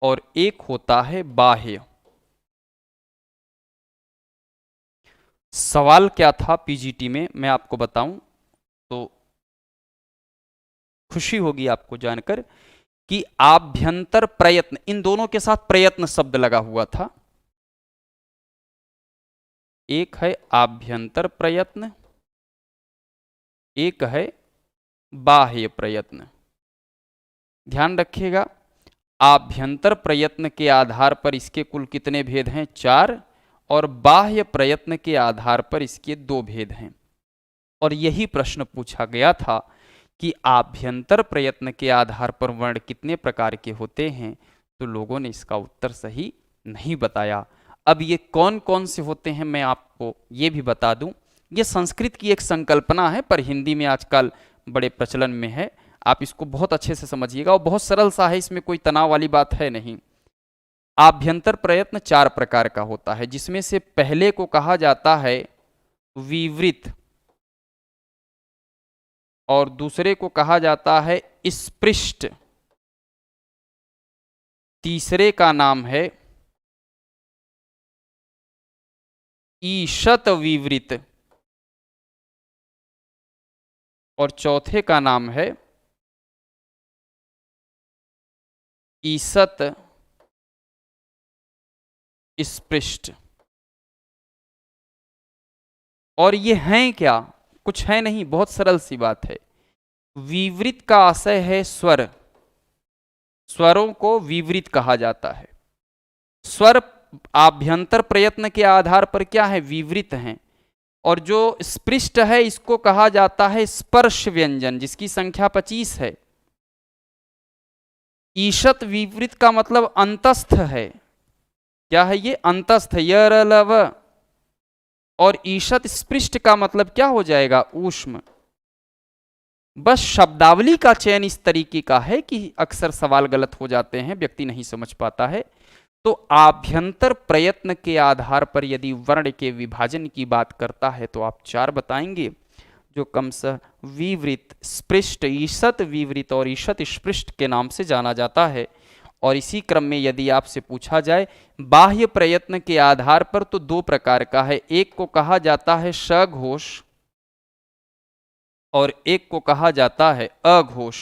और एक होता है बाह्य। सवाल क्या था पीजीटी में, मैं आपको बताऊं तो खुशी होगी आपको जानकर कि आभ्यंतर प्रयत्न, इन दोनों के साथ प्रयत्न शब्द लगा हुआ था। एक है आभ्यंतर प्रयत्न, एक है बाह्य प्रयत्न। ध्यान रखिएगा, आभ्यंतर प्रयत्न के आधार पर इसके कुल कितने भेद हैं? 4, और बाह्य प्रयत्न के आधार पर इसके 2 भेद हैं। और यही प्रश्न पूछा गया था कि आभ्यंतर प्रयत्न के आधार पर वर्ण कितने प्रकार के होते हैं, तो लोगों ने इसका उत्तर सही नहीं बताया। अब ये कौन कौन से होते हैं मैं आपको ये भी बता दूं। ये संस्कृत की एक संकल्पना है, पर हिंदी में आजकल बड़े प्रचलन में है। आप इसको बहुत अच्छे से समझिएगा, और बहुत सरल सा है, इसमें कोई तनाव वाली बात है नहीं। आभ्यंतर प्रयत्न 4 प्रकार का होता है, जिसमें से पहले को कहा जाता है विवृत, और दूसरे को कहा जाता है स्पृष्ट, तीसरे का नाम है ईशत विवृत, और चौथे का नाम है ईशत स्पृष्ट। और ये हैं क्या? कुछ है नहीं, बहुत सरल सी बात है। विवृत का आशय है स्वर, स्वरों को विवृत कहा जाता है। स्वर आभ्यंतर प्रयत्न के आधार पर क्या है? विवृत हैं, और जो स्पृष्ट है इसको कहा जाता है स्पर्श व्यंजन, जिसकी संख्या 25 है। ईशत विपरीत का मतलब अंतस्थ है। क्या है ये? अंतस्थ, य र ल व। और ईशत स्पृष्ट का मतलब क्या हो जाएगा? ऊष्म। बस शब्दावली का चयन इस तरीके का है कि अक्सर सवाल गलत हो जाते हैं, व्यक्ति नहीं समझ पाता है। तो आभ्यंतर प्रयत्न के आधार पर यदि वर्ण के विभाजन की बात करता है तो आप 4 बताएंगे, जो क्रमशः विवृत, स्पृष्ट, ईशत विवृत और ईशत स्पृष्ट के नाम से जाना जाता है। और इसी क्रम में यदि आपसे पूछा जाए बाह्य प्रयत्न के आधार पर, तो 2 प्रकार का है। एक को कहा जाता है सघोष और एक को कहा जाता है अघोष।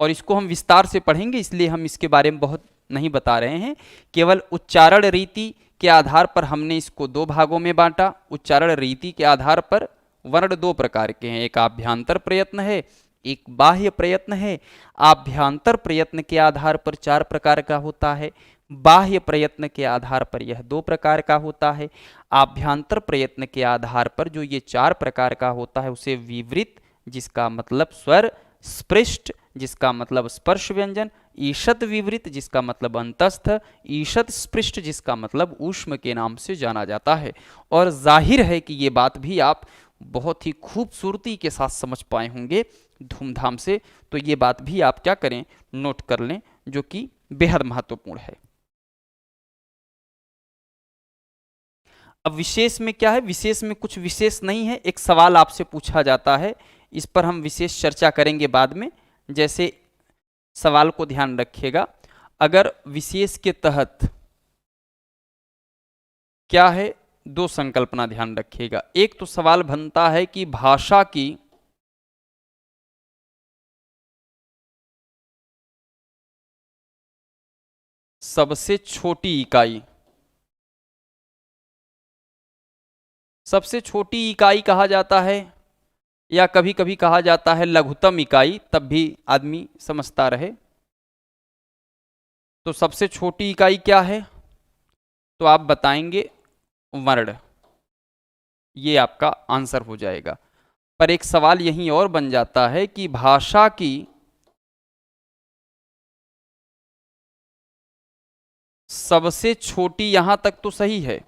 और इसको हम विस्तार से पढ़ेंगे, इसलिए हम इसके बारे में बहुत नहीं बता रहे हैं। केवल उच्चारण रीति के आधार पर हमने इसको 2 भागों में बांटा। उच्चारण रीति के आधार पर वर्ण 2 प्रकार के हैं, एक आभ्यंतर प्रयत्न है, एक बाह्य प्रयत्न है। आभ्यंतर प्रयत्न के आधार पर 4 प्रकार का होता है, बाह्य प्रयत्न के आधार पर यह 2 प्रकार का होता है। आभ्यंतर प्रयत्न के आधार पर जो ये 4 प्रकार का होता है उसे विवृत, जिसका मतलब स्वर, स्पृष्ट जिसका मतलब स्पर्श व्यंजन, ईशत विवृत जिसका मतलब अंतस्थ, ईशत स्पृष्ट जिसका मतलब ऊष्म के नाम से जाना जाता है। और जाहिर है कि ये बात भी आप बहुत ही खूबसूरती के साथ समझ पाए होंगे, धूमधाम से। तो ये बात भी आप क्या करें, नोट कर लें, जो कि बेहद महत्वपूर्ण है। अब विशेष में क्या है? विशेष में कुछ विशेष नहीं है, एक सवाल आपसे पूछा जाता है, इस पर हम विशेष चर्चा करेंगे बाद में। जैसे सवाल को ध्यान रखिएगा, अगर विशेष के तहत क्या है, 2 संकल्पना ध्यान रखिएगा। एक तो सवाल बनता है कि भाषा की सबसे छोटी इकाई, सबसे छोटी इकाई कहा जाता है, या कभी कभी कहा जाता है लघुत्तम इकाई, तब भी आदमी समझता रहे। तो सबसे छोटी इकाई क्या है? तो आप बताएंगे वर्ण, ये आपका आंसर हो जाएगा। पर एक सवाल यहीं और बन जाता है कि भाषा की सबसे छोटी, यहां तक तो सही है,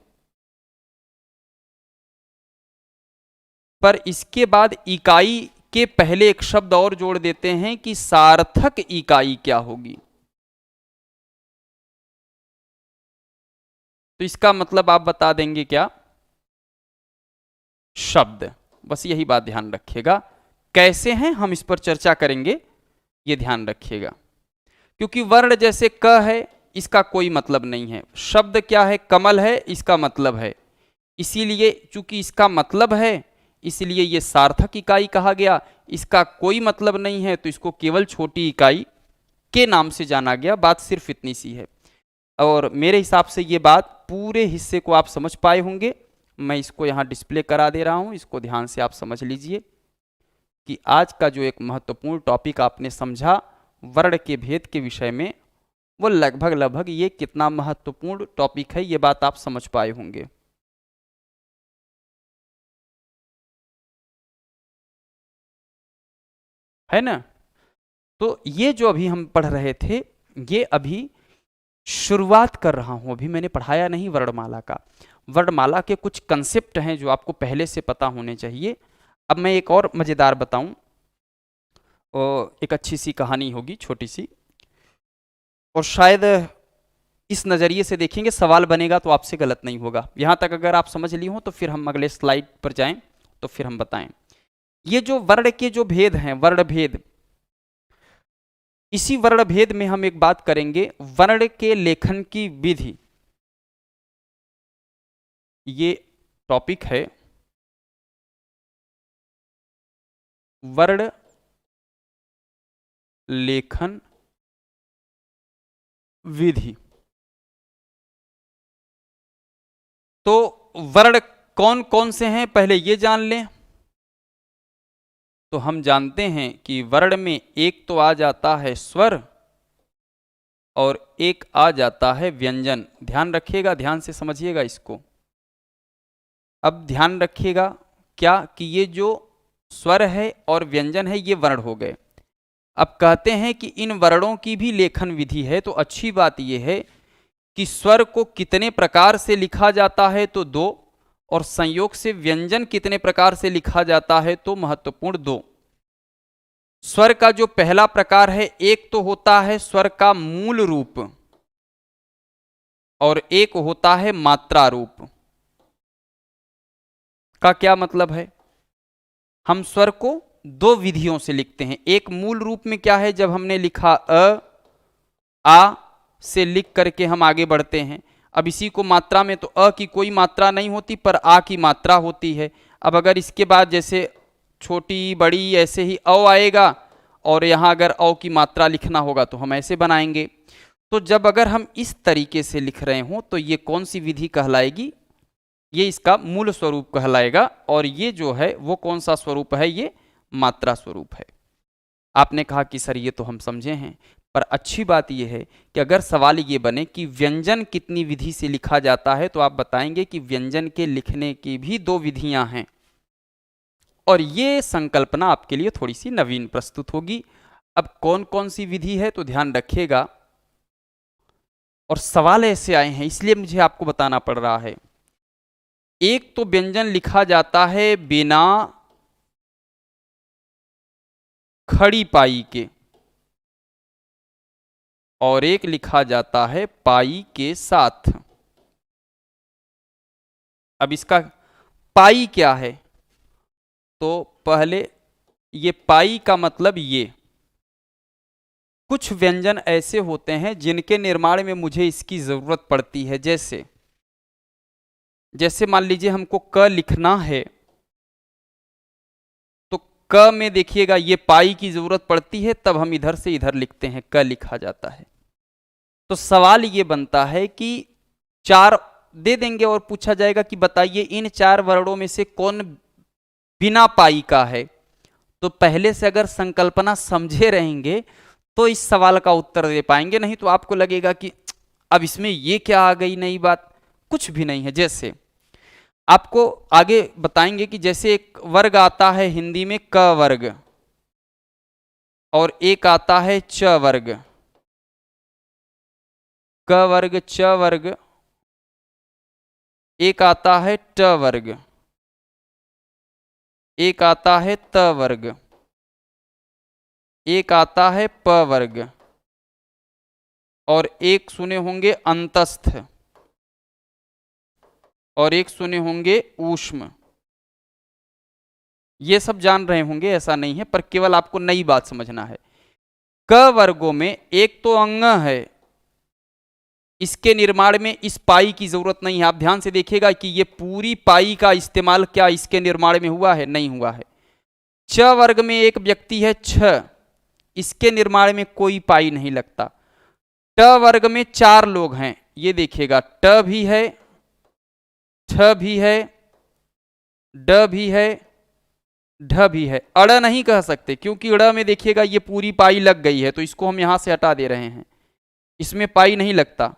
पर इसके बाद इकाई के पहले एक शब्द और जोड़ देते हैं कि सार्थक इकाई क्या होगी। तो इसका मतलब आप बता देंगे क्या? शब्द। बस यही बात ध्यान रखिएगा। कैसे हैं हम इस पर चर्चा करेंगे, ये ध्यान रखिएगा। क्योंकि वर्ण जैसे क है, इसका कोई मतलब नहीं है। शब्द क्या है? कमल है, इसका मतलब है। इसीलिए चूंकि इसका मतलब है, इसलिए ये सार्थक इकाई कहा गया। इसका कोई मतलब नहीं है तो इसको केवल छोटी इकाई के नाम से जाना गया। बात सिर्फ इतनी सी है। और मेरे हिसाब से ये बात पूरे हिस्से को आप समझ पाए होंगे। मैं इसको यहाँ डिस्प्ले करा दे रहा हूँ, इसको ध्यान से आप समझ लीजिए कि आज का जो एक महत्वपूर्ण टॉपिक आपने समझा वर्ण के भेद के विषय में, वो लगभग ये कितना महत्वपूर्ण टॉपिक है, ये बात आप समझ पाए होंगे। है ना? तो ये जो अभी हम पढ़ रहे थे, ये अभी शुरुआत कर रहा हूं, अभी मैंने पढ़ाया नहीं वर्णमाला का। वर्णमाला के कुछ कंसेप्ट हैं जो आपको पहले से पता होने चाहिए। अब मैं एक और मजेदार बताऊं, एक अच्छी सी कहानी होगी, छोटी सी, और शायद इस नज़रिए से देखेंगे सवाल बनेगा तो आपसे गलत नहीं होगा। यहां तक अगर आप समझ ली हो तो फिर हम अगले स्लाइड पर जाएं, तो फिर हम बताएं। ये जो वर्ण के जो भेद हैं, वर्ण भेद, इसी वर्ण भेद में हम एक बात करेंगे, वर्ण के लेखन की विधि। ये टॉपिक है वर्ण लेखन विधि। तो वर्ण कौन कौन से हैं पहले ये जान लें। तो हम जानते हैं कि वर्ण में एक तो आ जाता है स्वर और एक आ जाता है व्यंजन। ध्यान रखिएगा, ध्यान से समझिएगा इसको। अब ध्यान रखिएगा क्या कि ये जो स्वर है और व्यंजन है ये वर्ण हो गए। अब कहते हैं कि इन वर्णों की भी लेखन विधि है। तो अच्छी बात यह है कि स्वर को कितने प्रकार से लिखा जाता है तो 2, और संयोग से व्यंजन कितने प्रकार से लिखा जाता है तो महत्वपूर्ण 2। स्वर का जो पहला प्रकार है, एक तो होता है स्वर का मूल रूप और एक होता है मात्रा रूप। का क्या मतलब है? हम स्वर को 2 विधियों से लिखते हैं। एक मूल रूप में क्या है, जब हमने लिखा आ से लिख करके हम आगे बढ़ते हैं। अब इसी को मात्रा में तो अ की कोई मात्रा नहीं होती पर आ की मात्रा होती है। अब अगर इसके बाद जैसे छोटी बड़ी ऐसे ही अ आएगा और यहाँ अगर अ की मात्रा लिखना होगा तो हम ऐसे बनाएंगे। तो जब अगर हम इस तरीके से लिख रहे हों तो ये कौन सी विधि कहलाएगी? ये इसका मूल स्वरूप कहलाएगा। और ये जो है वो कौन सा स्वरूप है? ये मात्रा स्वरूप है। आपने कहा कि सर ये तो हम समझे हैं, पर अच्छी बात यह है कि अगर सवाल ये बने कि व्यंजन कितनी विधि से लिखा जाता है तो आप बताएंगे कि व्यंजन के लिखने की भी 2 विधियां हैं। और ये संकल्पना आपके लिए थोड़ी सी नवीन प्रस्तुत होगी। अब कौन कौन सी विधि है तो ध्यान रखिएगा, और सवाल ऐसे आए हैं इसलिए मुझे आपको बताना पड़ रहा है। एक तो व्यंजन लिखा जाता है बिना खड़ी पाई के, और एक लिखा जाता है पाई के साथ। अब इसका पाई क्या है? तो पहले ये पाई का मतलब ये, कुछ व्यंजन ऐसे होते हैं जिनके निर्माण में मुझे इसकी जरूरत पड़ती है। जैसे मान लीजिए हमको क लिखना है तो क में देखिएगा ये पाई की जरूरत पड़ती है, तब हम इधर से इधर लिखते हैं, क लिखा जाता है। तो सवाल ये बनता है कि 4 दे देंगे और पूछा जाएगा कि बताइए इन 4 वर्णों में से कौन बिना पाई का है। तो पहले से अगर संकल्पना समझे रहेंगे तो इस सवाल का उत्तर दे पाएंगे, नहीं तो आपको लगेगा कि अब इसमें ये क्या आ गई नई बात। कुछ भी नहीं है। जैसे आपको आगे बताएंगे कि जैसे एक वर्ग आता है हिंदी में क वर्ग, और एक आता है च वर्ग, क वर्ग च वर्ग, एक आता है ट वर्ग, एक आता है त वर्ग, एक आता है प वर्ग, और एक सुने होंगे अंतस्थ, और एक सुने होंगे ऊष्म। ये सब जान रहे होंगे, ऐसा नहीं है, पर केवल आपको नई बात समझना है। क वर्गों में एक तो अंग है, इसके निर्माण में इस पाई की जरूरत नहीं है। आप ध्यान से देखिएगा कि ये पूरी पाई का इस्तेमाल क्या इसके निर्माण में हुआ है? नहीं हुआ है। च वर्ग में एक व्यक्ति है छ, इसके निर्माण में कोई पाई नहीं लगता। ट वर्ग में 4 लोग हैं, ये देखिएगा ट भी है, ठ भी है, ड भी है, ढ भी है। अड़ नहीं कह सकते क्योंकि अड़ में देखिएगा ये पूरी पाई लग गई है, तो इसको हम यहां से हटा दे रहे हैं, इसमें पाई नहीं लगता।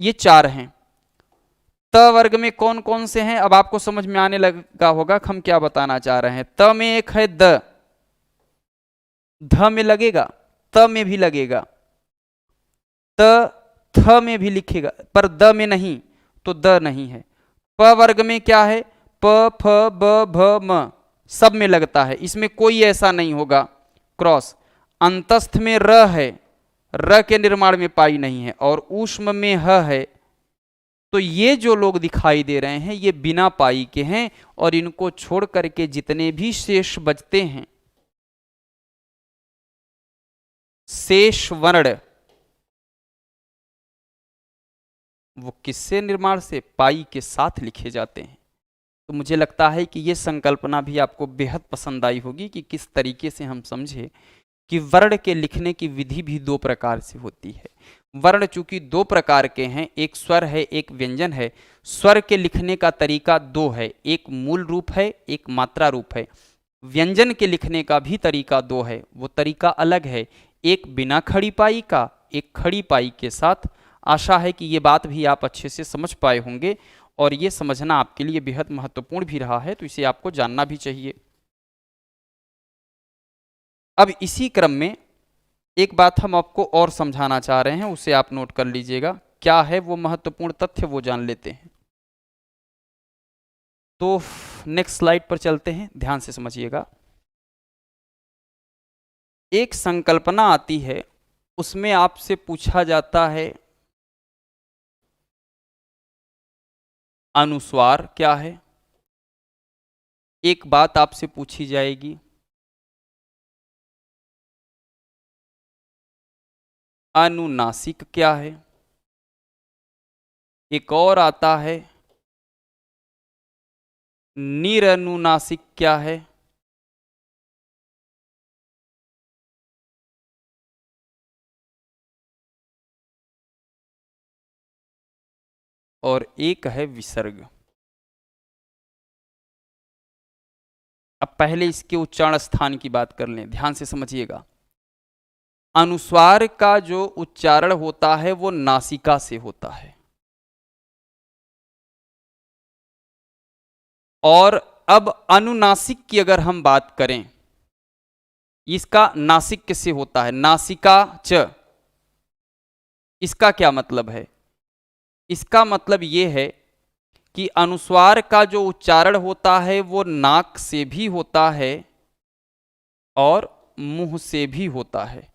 ये 4 हैं। त वर्ग में कौन कौन से हैं अब आपको समझ में आने लगा होगा हम क्या बताना चाह रहे हैं। त में एक है द, ध में लगेगा, त में भी लगेगा, त थ में भी लिखेगा, पर द में नहीं, तो द नहीं है। प वर्ग में क्या है? प फ ब भ म, सब में लगता है, इसमें कोई ऐसा नहीं होगा क्रॉस। अंतस्थ में र है, र के निर्माण में पाई नहीं है, और ऊष्म में ह है। तो ये जो लोग दिखाई दे रहे हैं ये बिना पाई के हैं, और इनको छोड़ करके जितने भी शेष बचते हैं, शेष वर्ण, वो किससे निर्माण से? पाई के साथ लिखे जाते हैं। तो मुझे लगता है कि ये संकल्पना भी आपको बेहद पसंद आई होगी कि किस तरीके से हम समझे कि वर्ण के लिखने की विधि भी 2 प्रकार से होती है। वर्ण चूंकि 2 प्रकार के हैं, एक स्वर है एक व्यंजन है, स्वर के लिखने का तरीका 2 है, एक मूल रूप है एक मात्रा रूप है। व्यंजन के लिखने का भी तरीका 2 है, वो तरीका अलग है, एक बिना खड़ी पाई का, एक खड़ी पाई के साथ। आशा है कि ये बात भी आप अच्छे से समझ पाए होंगे और ये समझना आपके लिए बेहद महत्वपूर्ण भी रहा है, तो इसे आपको जानना भी चाहिए। अब इसी क्रम में एक बात हम आपको और समझाना चाह रहे हैं, उसे आप नोट कर लीजिएगा। क्या है वो महत्वपूर्ण तथ्य, वो जान लेते हैं। तो नेक्स्ट स्लाइड पर चलते हैं, ध्यान से समझिएगा। एक संकल्पना आती है, उसमें आपसे पूछा जाता है अनुस्वार क्या है। एक बात आपसे पूछी जाएगी अनुनासिक क्या है। एक और आता है निरनुनासिक क्या है। और एक है विसर्ग। अब पहले इसके उच्चारण स्थान की बात कर लें, ध्यान से समझिएगा। अनुस्वार का जो उच्चारण होता है वो नासिका से होता है, और अब अनुनासिक की अगर हम बात करें, इसका नासिक किससे होता है, नासिका च। इसका क्या मतलब है, इसका मतलब ये है कि अनुस्वार का जो उच्चारण होता है वो नाक से भी होता है और मुंह से भी होता है।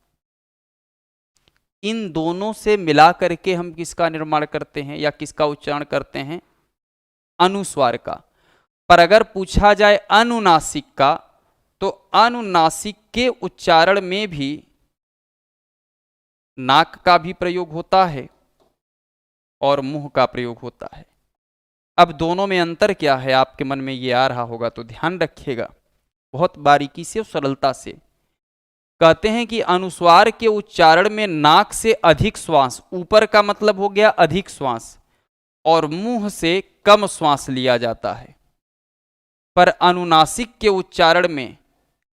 इन दोनों से मिला करके हम किसका निर्माण करते हैं या किसका उच्चारण करते हैं, अनुस्वार का। पर अगर पूछा जाए अनुनासिक का, तो अनुनासिक के उच्चारण में भी नाक का भी प्रयोग होता है और मुंह का प्रयोग होता है। अब दोनों में अंतर क्या है, आपके मन में ये आ रहा होगा, तो ध्यान रखिएगा बहुत बारीकी से और सरलता से। कहते हैं कि अनुस्वार के उच्चारण में नाक से अधिक श्वास, ऊपर का मतलब हो गया अधिक श्वास, और मुंह से कम श्वास लिया जाता है। पर अनुनासिक के उच्चारण में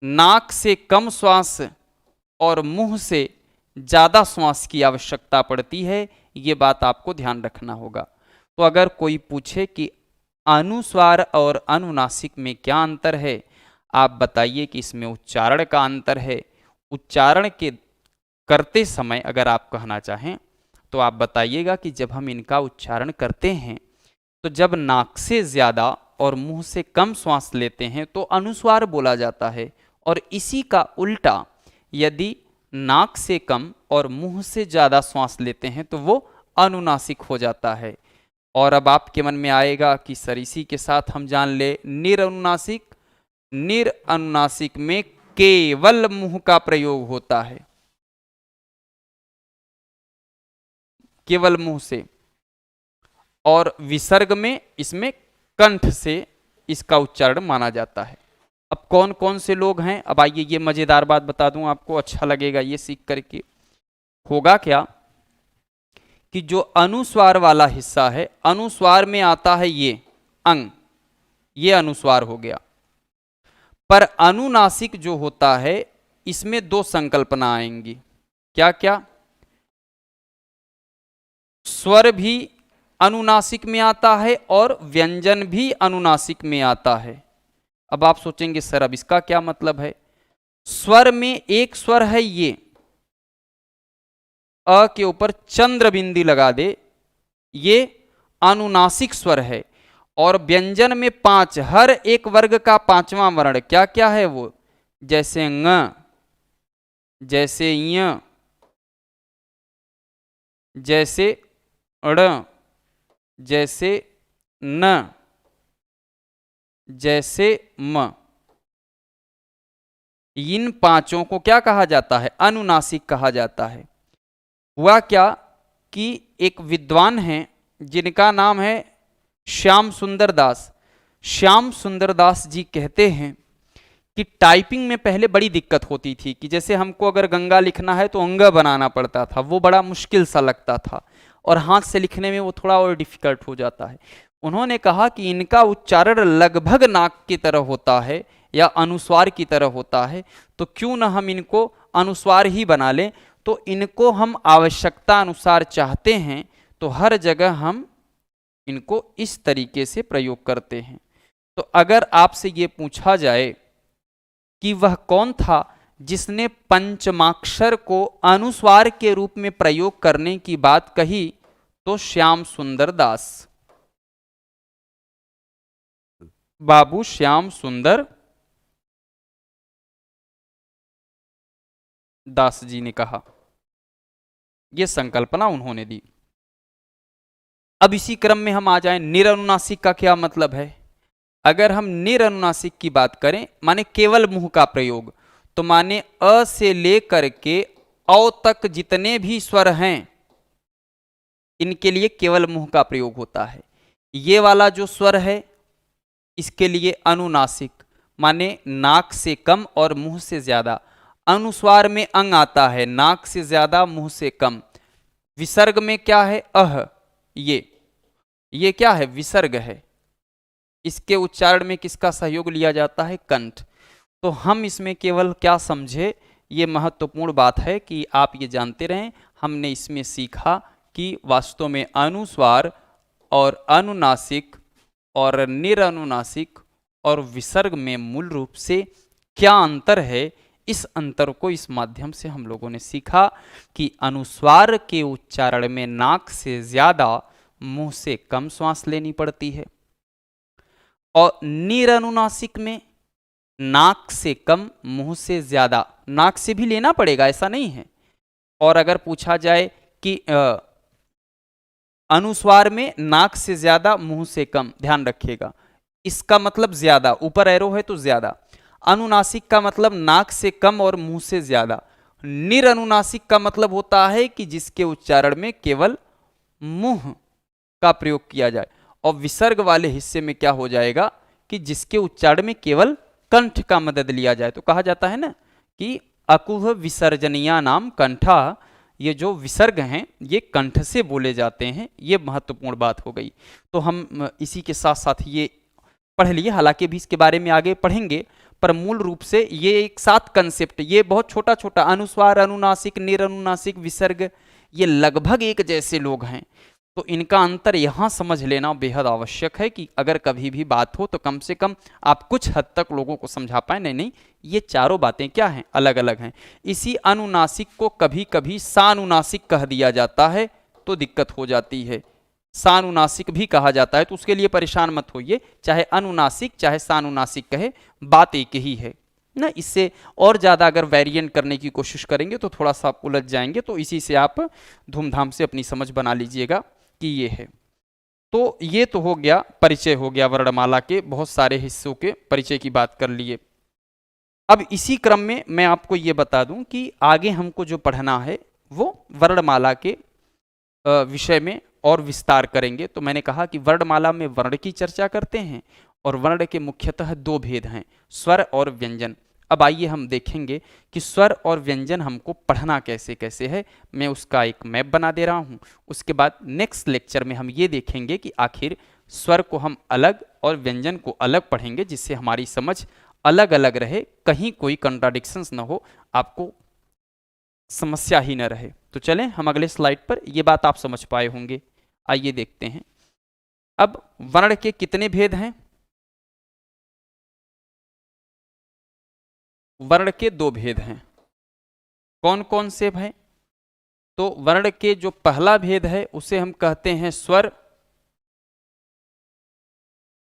नाक से कम श्वास और मुंह से ज्यादा श्वास की आवश्यकता पड़ती है। ये बात आपको ध्यान रखना होगा। तो अगर कोई पूछे कि अनुस्वार और अनुनासिक में क्या अंतर है, आप बताइए कि इसमें उच्चारण का अंतर है। उच्चारण के करते समय अगर आप कहना चाहें तो आप बताइएगा कि जब हम इनका उच्चारण करते हैं तो जब नाक से ज़्यादा और मुंह से कम श्वास लेते हैं तो अनुस्वार बोला जाता है, और इसी का उल्टा यदि नाक से कम और मुंह से ज़्यादा श्वास लेते हैं तो वो अनुनासिक हो जाता है। और अब आपके मन में आएगा कि सर इसी के साथ हम जान ले निरनुनासिक। निरनुनासिक में केवल मुंह का प्रयोग होता है, केवल मुंह से, और विसर्ग में इसमें कंठ से इसका उच्चारण माना जाता है। अब कौन कौन से लोग हैं, अब आइए ये मजेदार बात बता दूं आपको, अच्छा लगेगा ये सीख करके। होगा क्या कि जो अनुस्वार वाला हिस्सा है, अनुस्वार में आता है ये अंग, ये अनुस्वार हो गया। पर अनुनासिक जो होता है इसमें दो संकल्पना आएंगी। क्या क्या, स्वर भी अनुनासिक में आता है और व्यंजन भी अनुनासिक में आता है। अब आप सोचेंगे सर अब इसका क्या मतलब है। स्वर में एक स्वर है ये, अ के ऊपर चंद्र बिंदी लगा दे, ये अनुनासिक स्वर है। और व्यंजन में 5, हर एक वर्ग का 5वां वर्ण क्या क्या है वो, जैसे ङ, जैसे य, जैसे ड़, जैसे न, जैसे म। इन 5 को क्या कहा जाता है, अनुनासिक कहा जाता है। हुआ क्या कि एक विद्वान हैं जिनका नाम है श्याम सुंदर दास। श्याम सुंदर दास जी कहते हैं कि टाइपिंग में पहले बड़ी दिक्कत होती थी, कि जैसे हमको अगर गंगा लिखना है तो अंग बनाना पड़ता था, वो बड़ा मुश्किल सा लगता था, और हाथ से लिखने में वो थोड़ा और डिफिकल्ट हो जाता है। उन्होंने कहा कि इनका उच्चारण लगभग नाक की तरह होता है या अनुस्वार की तरह होता है, तो क्यों न हम इनको अनुस्वार ही बना लें। तो इनको हम आवश्यकता अनुसार चाहते हैं तो हर जगह हम इनको इस तरीके से प्रयोग करते हैं। तो अगर आपसे ये पूछा जाए कि वह कौन था जिसने पंचमाक्षर को अनुस्वार के रूप में प्रयोग करने की बात कही, तो श्याम सुंदर दास, बाबू श्याम सुंदर दास जी ने कहा, यह संकल्पना उन्होंने दी। अब इसी क्रम में हम आ जाएं, निरनुनासिक का क्या मतलब है। अगर हम निरनुनासिक की बात करें, माने केवल मुंह का प्रयोग, तो माने अ से लेकर के औ तक जितने भी स्वर हैं, इनके लिए केवल मुंह का प्रयोग होता है। ये वाला जो स्वर है, इसके लिए अनुनासिक, माने नाक से कम और मुंह से ज्यादा। अनुस्वार में अंग आता है, नाक से ज्यादा मुंह से कम। विसर्ग में क्या है, अह, ये क्या है, विसर्ग है। इसके उच्चारण में किसका सहयोग लिया जाता है, कंठ। तो हम इसमें केवल क्या समझे, ये महत्वपूर्ण बात है कि आप ये जानते रहें, हमने इसमें सीखा कि वास्तव में अनुस्वार और अनुनासिक और निरनुनासिक और विसर्ग में मूल रूप से क्या अंतर है। इस अंतर को इस माध्यम से हम लोगों ने सीखा कि अनुस्वार के उच्चारण में नाक से ज्यादा मुंह से कम श्वास लेनी पड़ती है, और निरनुनासिक में नाक से कम मुंह से ज्यादा, नाक से भी लेना पड़ेगा ऐसा नहीं है। और अगर पूछा जाए कि अनुस्वार में नाक से ज्यादा मुंह से कम, ध्यान रखिएगा, इसका मतलब ज्यादा, ऊपर एरो है तो ज्यादा। अनुनासिक का मतलब नाक से कम और मुंह से ज्यादा। निरनुनासिक का मतलब होता है कि जिसके उच्चारण में केवल मुंह का प्रयोग किया जाए। और विसर्ग वाले हिस्से में क्या हो जाएगा कि जिसके उच्चारण में केवल कंठ का मदद लिया जाए। तो कहा जाता है ना कि अकुह विसर्जनीया नाम कंठा, ये जो विसर्ग हैं ये कंठ से बोले जाते हैं। ये महत्वपूर्ण बात हो गई। तो हम इसी के साथ साथ ये पढ़ लिए, हालांकि भी इसके बारे में आगे पढ़ेंगे, पर मूल रूप से ये एक सात कंसेप्ट, ये बहुत छोटा छोटा, अनुस्वार, अनुनासिक, निरनुनासिक, विसर्ग, ये लगभग एक जैसे लोग हैं। तो इनका अंतर यहाँ समझ लेना बेहद आवश्यक है कि अगर कभी भी बात हो तो कम से कम आप कुछ हद तक लोगों को समझा पाए। नहीं, ये चारों बातें क्या हैं, अलग अलग हैं। इसी अनुनासिक को कभी कभी सानुनासिक कह दिया जाता है तो दिक्कत हो जाती है। सानुनासिक भी कहा जाता है, तो उसके लिए परेशान मत होइए, चाहे अनुनासिक चाहे सानुनासिक कहे, बात एक ही है ना। इससे और ज़्यादा अगर वेरिएंट करने की कोशिश करेंगे तो थोड़ा सा उलझ जाएंगे। तो इसी से आप धूमधाम से अपनी समझ बना लीजिएगा कि ये है। तो ये तो हो गया, परिचय हो गया वर्णमाला के बहुत सारे हिस्सों के परिचय की बात कर लिए। अब इसी क्रम में मैं आपको ये बता दूं कि आगे हमको जो पढ़ना है वो वर्णमाला के विषय में और विस्तार करेंगे। तो मैंने कहा कि वर्णमाला में वर्ण की चर्चा करते हैं, और वर्ण के मुख्यतः दो भेद हैं, स्वर और व्यंजन। अब आइए हम देखेंगे कि स्वर और व्यंजन हमको पढ़ना कैसे कैसे है। मैं उसका एक मैप बना दे रहा हूँ। उसके बाद नेक्स्ट लेक्चर में हम ये देखेंगे कि आखिर स्वर को हम अलग और व्यंजन को अलग पढ़ेंगे, जिससे हमारी समझ अलग अलग रहे, कहीं कोई कंट्राडिक्शंस ना हो, आपको समस्या ही न रहे। तो चलें हम अगले स्लाइड पर, ये बात आप समझ पाए होंगे। आइए देखते हैं। अब वर्ण के कितने भेद हैं, वर्ण के दो भेद हैं। कौन कौन से हैं? तो वर्ण के जो पहला भेद है उसे हम कहते हैं स्वर,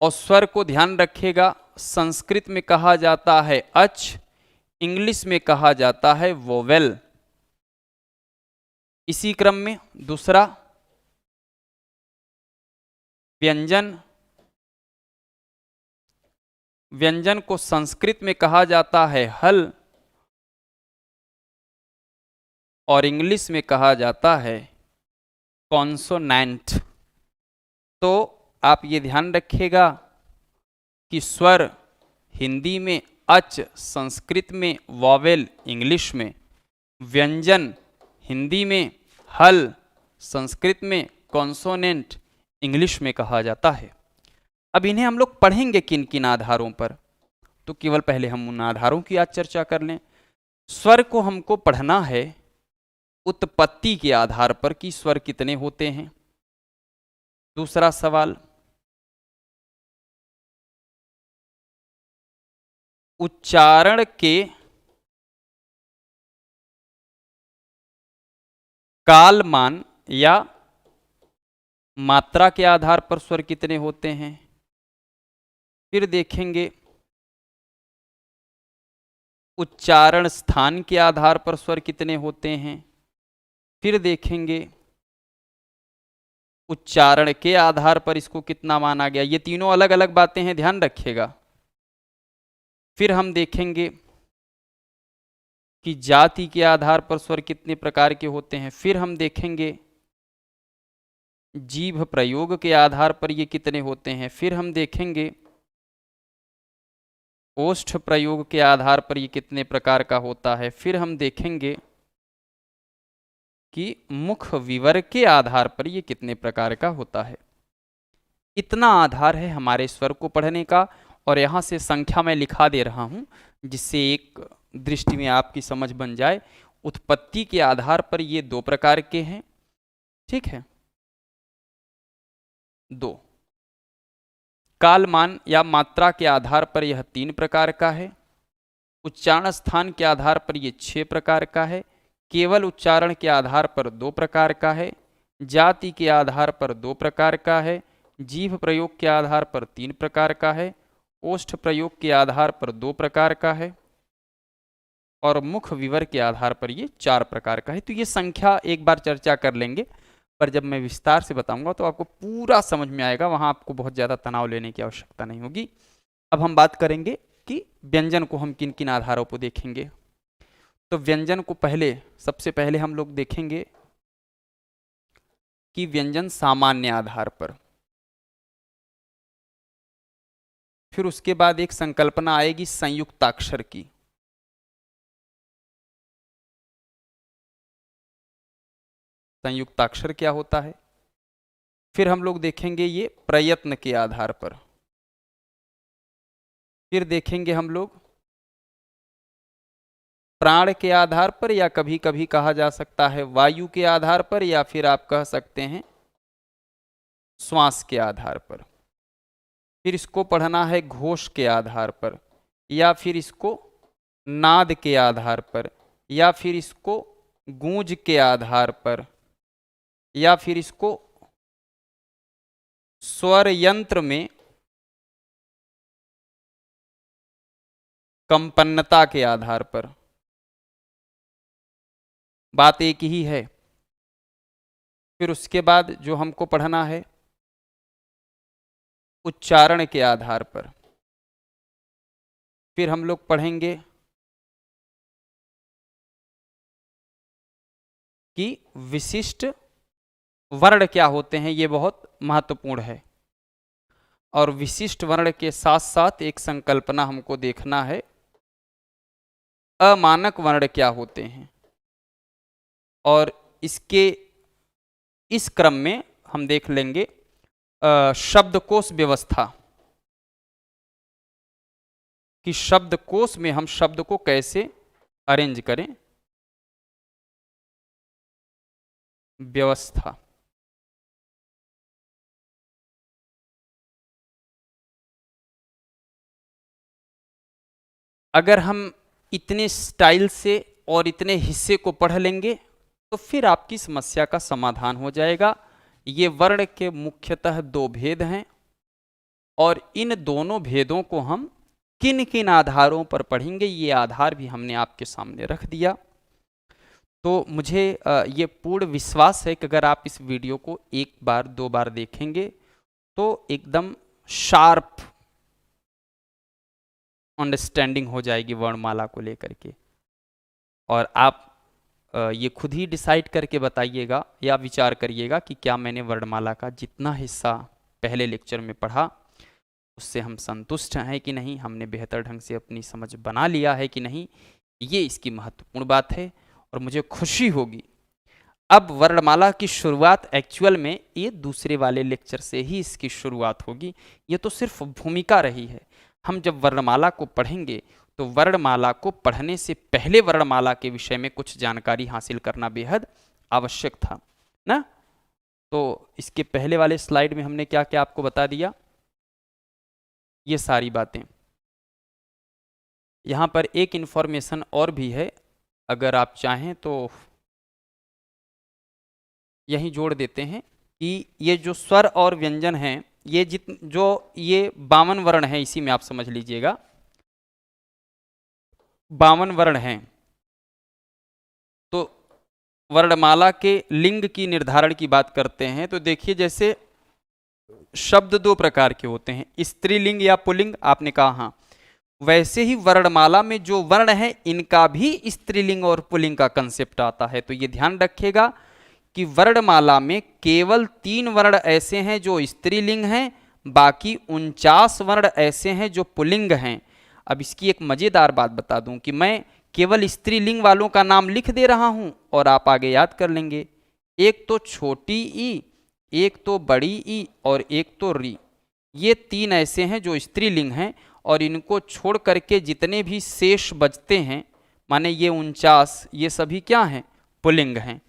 और स्वर को ध्यान रखिएगा, संस्कृत में कहा जाता है अच, इंग्लिश में कहा जाता है वोवेल। इसी क्रम में दूसरा व्यंजन, व्यंजन को संस्कृत में कहा जाता है हल, और इंग्लिश में कहा जाता है कॉन्सोनेंट। तो आप ये ध्यान रखिएगा कि स्वर हिंदी में अच, संस्कृत में वॉवेल, इंग्लिश में, व्यंजन हिंदी में हल, संस्कृत में कॉन्सोनेंट, इंग्लिश में कहा जाता है। अब इन्हें हम लोग पढ़ेंगे किन किन आधारों पर, तो केवल पहले हम उन आधारों की आज चर्चा कर लें। स्वर को हमको पढ़ना है उत्पत्ति के आधार पर कि स्वर कितने होते हैं। दूसरा सवाल, उच्चारण के कालमान या मात्रा के आधार पर स्वर कितने होते हैं। फिर देखेंगे उच्चारण स्थान के आधार पर स्वर कितने होते हैं। फिर देखेंगे उच्चारण के आधार पर इसको कितना माना गया। ये तीनों अलग अलग बातें हैं, ध्यान रखिएगा। फिर हम देखेंगे कि जाति के आधार पर स्वर कितने प्रकार के होते हैं। फिर हम देखेंगे जीभ प्रयोग के आधार पर ये कितने होते हैं। फिर हम देखेंगे ओष्ठ प्रयोग के आधार पर ये कितने प्रकार का होता है। फिर हम देखेंगे कि मुख विवर के आधार पर ये कितने प्रकार का होता है। इतना आधार है हमारे स्वर को पढ़ने का, और यहाँ से संख्या मैं लिखा दे रहा हूँ जिससे एक दृष्टि में आपकी समझ बन जाए। उत्पत्ति के आधार पर ये 2 प्रकार के हैं, ठीक है, 2। कालमान या मात्रा के आधार पर यह 3 प्रकार का है। उच्चारण स्थान के आधार पर यह 6 प्रकार का है। केवल उच्चारण के आधार पर 2 प्रकार का है। जाति के आधार पर 2 प्रकार का है। जीभ प्रयोग के आधार पर 3 प्रकार का है। ओष्ठ प्रयोग के आधार पर 2 प्रकार का है। और मुख विवर के आधार पर ये 4 प्रकार का है। तो ये संख्या एक बार चर्चा कर लेंगे, पर जब मैं विस्तार से बताऊंगा तो आपको पूरा समझ में आएगा, वहां आपको बहुत ज़्यादा तनाव लेने की आवश्यकता नहीं होगी। अब हम बात करेंगे कि व्यंजन को हम किन किन आधारों पर देखेंगे। तो व्यंजन को सबसे पहले हम लोग देखेंगे कि व्यंजन सामान्य आधार पर। फिर उसके बाद एक संकल्पना आएगी संयुक्ताक्षर की। संयुक्ताक्षर क्या होता है। फिर हम लोग देखेंगे ये प्रयत्न के आधार पर। फिर देखेंगे हम लोग प्राण के आधार पर, या कभी कभी कहा जा सकता है वायु के आधार पर, या फिर आप कह सकते हैं श्वास के आधार पर। फिर इसको पढ़ना है घोष के आधार पर, या फिर इसको नाद के आधार पर, या फिर इसको गूंज के आधार पर, या फिर इसको स्वर यंत्र में कंपन्नता के आधार पर। बात एक ही है। फिर उसके बाद जो हमको पढ़ना है उच्चारण के आधार पर। फिर हम लोग पढ़ेंगे कि विशिष्ट वर्ण क्या होते हैं, ये बहुत महत्वपूर्ण है। और विशिष्ट वर्ण के साथ साथ एक संकल्पना हमको देखना है, अमानक वर्ण क्या होते हैं। और इस क्रम में हम देख लेंगे शब्दकोश व्यवस्था, कि शब्दकोश में हम शब्द को कैसे अरेंज करें, व्यवस्था। अगर हम इतने स्टाइल से और इतने हिस्से को पढ़ लेंगे तो फिर आपकी समस्या का समाधान हो जाएगा। ये वर्ण के मुख्यतः 2 भेद हैं, और इन दोनों भेदों को हम किन किन आधारों पर पढ़ेंगे, ये आधार भी हमने आपके सामने रख दिया। तो मुझे ये पूर्ण विश्वास है कि अगर आप इस वीडियो को 1 बार 2 बार देखेंगे तो एकदम शार्प अंडरस्टैंडिंग हो जाएगी वर्णमाला को लेकर के, और आप ये खुद ही डिसाइड करके बताइएगा या विचार करिएगा कि क्या मैंने वर्णमाला का जितना हिस्सा पहले लेक्चर में पढ़ा उससे हम संतुष्ट हैं कि नहीं, हमने बेहतर ढंग से अपनी समझ बना लिया है कि नहीं। ये इसकी महत्वपूर्ण बात है, और मुझे खुशी होगी। अब वर्णमाला की शुरुआत एक्चुअल में ये दूसरे वाले लेक्चर से ही इसकी शुरुआत होगी। ये तो सिर्फ भूमिका रही है। हम जब वर्णमाला को पढ़ेंगे तो वर्णमाला को पढ़ने से पहले वर्णमाला के विषय में कुछ जानकारी हासिल करना बेहद आवश्यक था ना। तो इसके पहले वाले स्लाइड में हमने क्या क्या आपको बता दिया, ये सारी बातें। यहाँ पर एक इन्फॉर्मेशन और भी है, अगर आप चाहें तो यहीं जोड़ देते हैं कि ये जो स्वर और व्यंजन हैं, ये जो ये 52 वर्ण हैं, इसी में आप समझ लीजिएगा 52 वर्ण हैं। तो वर्णमाला के लिंग की निर्धारण की बात करते हैं तो देखिए, जैसे शब्द दो प्रकार के होते हैं, स्त्रीलिंग या पुल्लिंग, आपने कहा हाँ, वैसे ही वर्णमाला में जो वर्ण है इनका भी स्त्रीलिंग और पुल्लिंग का कंसेप्ट आता है। तो ये ध्यान रखिएगा कि वर्णमाला में केवल 3 वर्ण ऐसे हैं जो स्त्रीलिंग हैं, बाकी 49 वर्ण ऐसे हैं जो पुल्लिंग हैं। अब इसकी एक मजेदार बात बता दूं कि मैं केवल स्त्रीलिंग वालों का नाम लिख दे रहा हूं और आप आगे याद कर लेंगे। एक तो छोटी ई, एक तो बड़ी ई और एक तो री, ये 3 ऐसे हैं जो स्त्रीलिंग हैं, और इनको छोड़ करके जितने भी शेष बचते हैं, माने ये 49, ये सभी क्या हैं, पुल्लिंग हैं।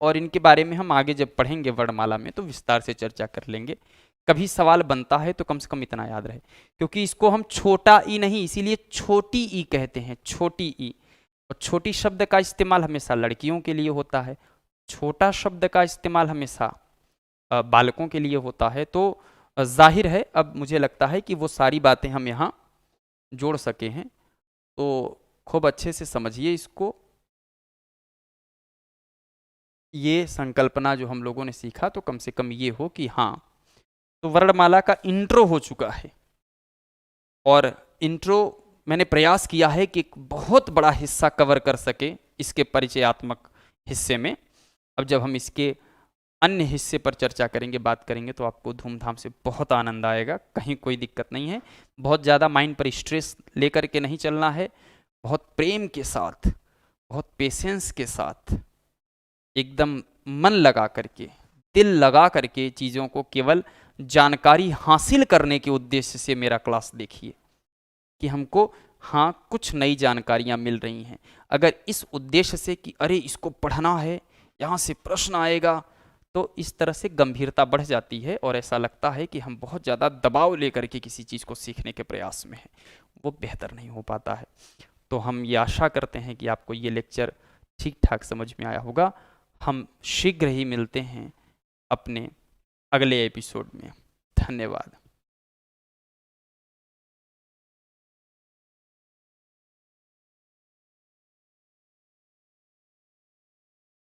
और इनके बारे में हम आगे जब पढ़ेंगे वर्णमाला में तो विस्तार से चर्चा कर लेंगे। कभी सवाल बनता है तो कम से कम इतना याद रहे, क्योंकि इसको हम छोटा ई नहीं, इसीलिए छोटी ई कहते हैं, छोटी ई। और छोटी शब्द का इस्तेमाल हमेशा लड़कियों के लिए होता है, छोटा शब्द का इस्तेमाल हमेशा बालकों के लिए होता है। तो जाहिर है, अब मुझे लगता है कि वो सारी बातें हम यहाँ जोड़ सके हैं, तो खूब अच्छे से समझिए इसको। ये संकल्पना जो हम लोगों ने सीखा, तो कम से कम ये हो कि हाँ, तो वर्णमाला का इंट्रो हो चुका है, और इंट्रो मैंने प्रयास किया है कि एक बहुत बड़ा हिस्सा कवर कर सके इसके परिचयात्मक हिस्से में। अब जब हम इसके अन्य हिस्से पर चर्चा करेंगे, बात करेंगे, तो आपको धूमधाम से बहुत आनंद आएगा, कहीं कोई दिक्कत नहीं है। बहुत ज़्यादा माइंड पर स्ट्रेस लेकर के नहीं चलना है, बहुत प्रेम के साथ, बहुत पेशेंस के साथ, एकदम मन लगा करके, दिल लगा करके चीज़ों को केवल जानकारी हासिल करने के उद्देश्य से मेरा क्लास देखिए, कि हमको हाँ कुछ नई जानकारियाँ मिल रही हैं। अगर इस उद्देश्य से कि अरे इसको पढ़ना है, यहाँ से प्रश्न आएगा, तो इस तरह से गंभीरता बढ़ जाती है और ऐसा लगता है कि हम बहुत ज़्यादा दबाव लेकर के किसी चीज़ को सीखने के प्रयास में हैं, वो बेहतर नहीं हो पाता है। तो हम ये आशा करते हैं कि आपको ये लेक्चर ठीक ठाक समझ में आया होगा। हम शीघ्र ही मिलते हैं अपने अगले एपिसोड में। धन्यवाद।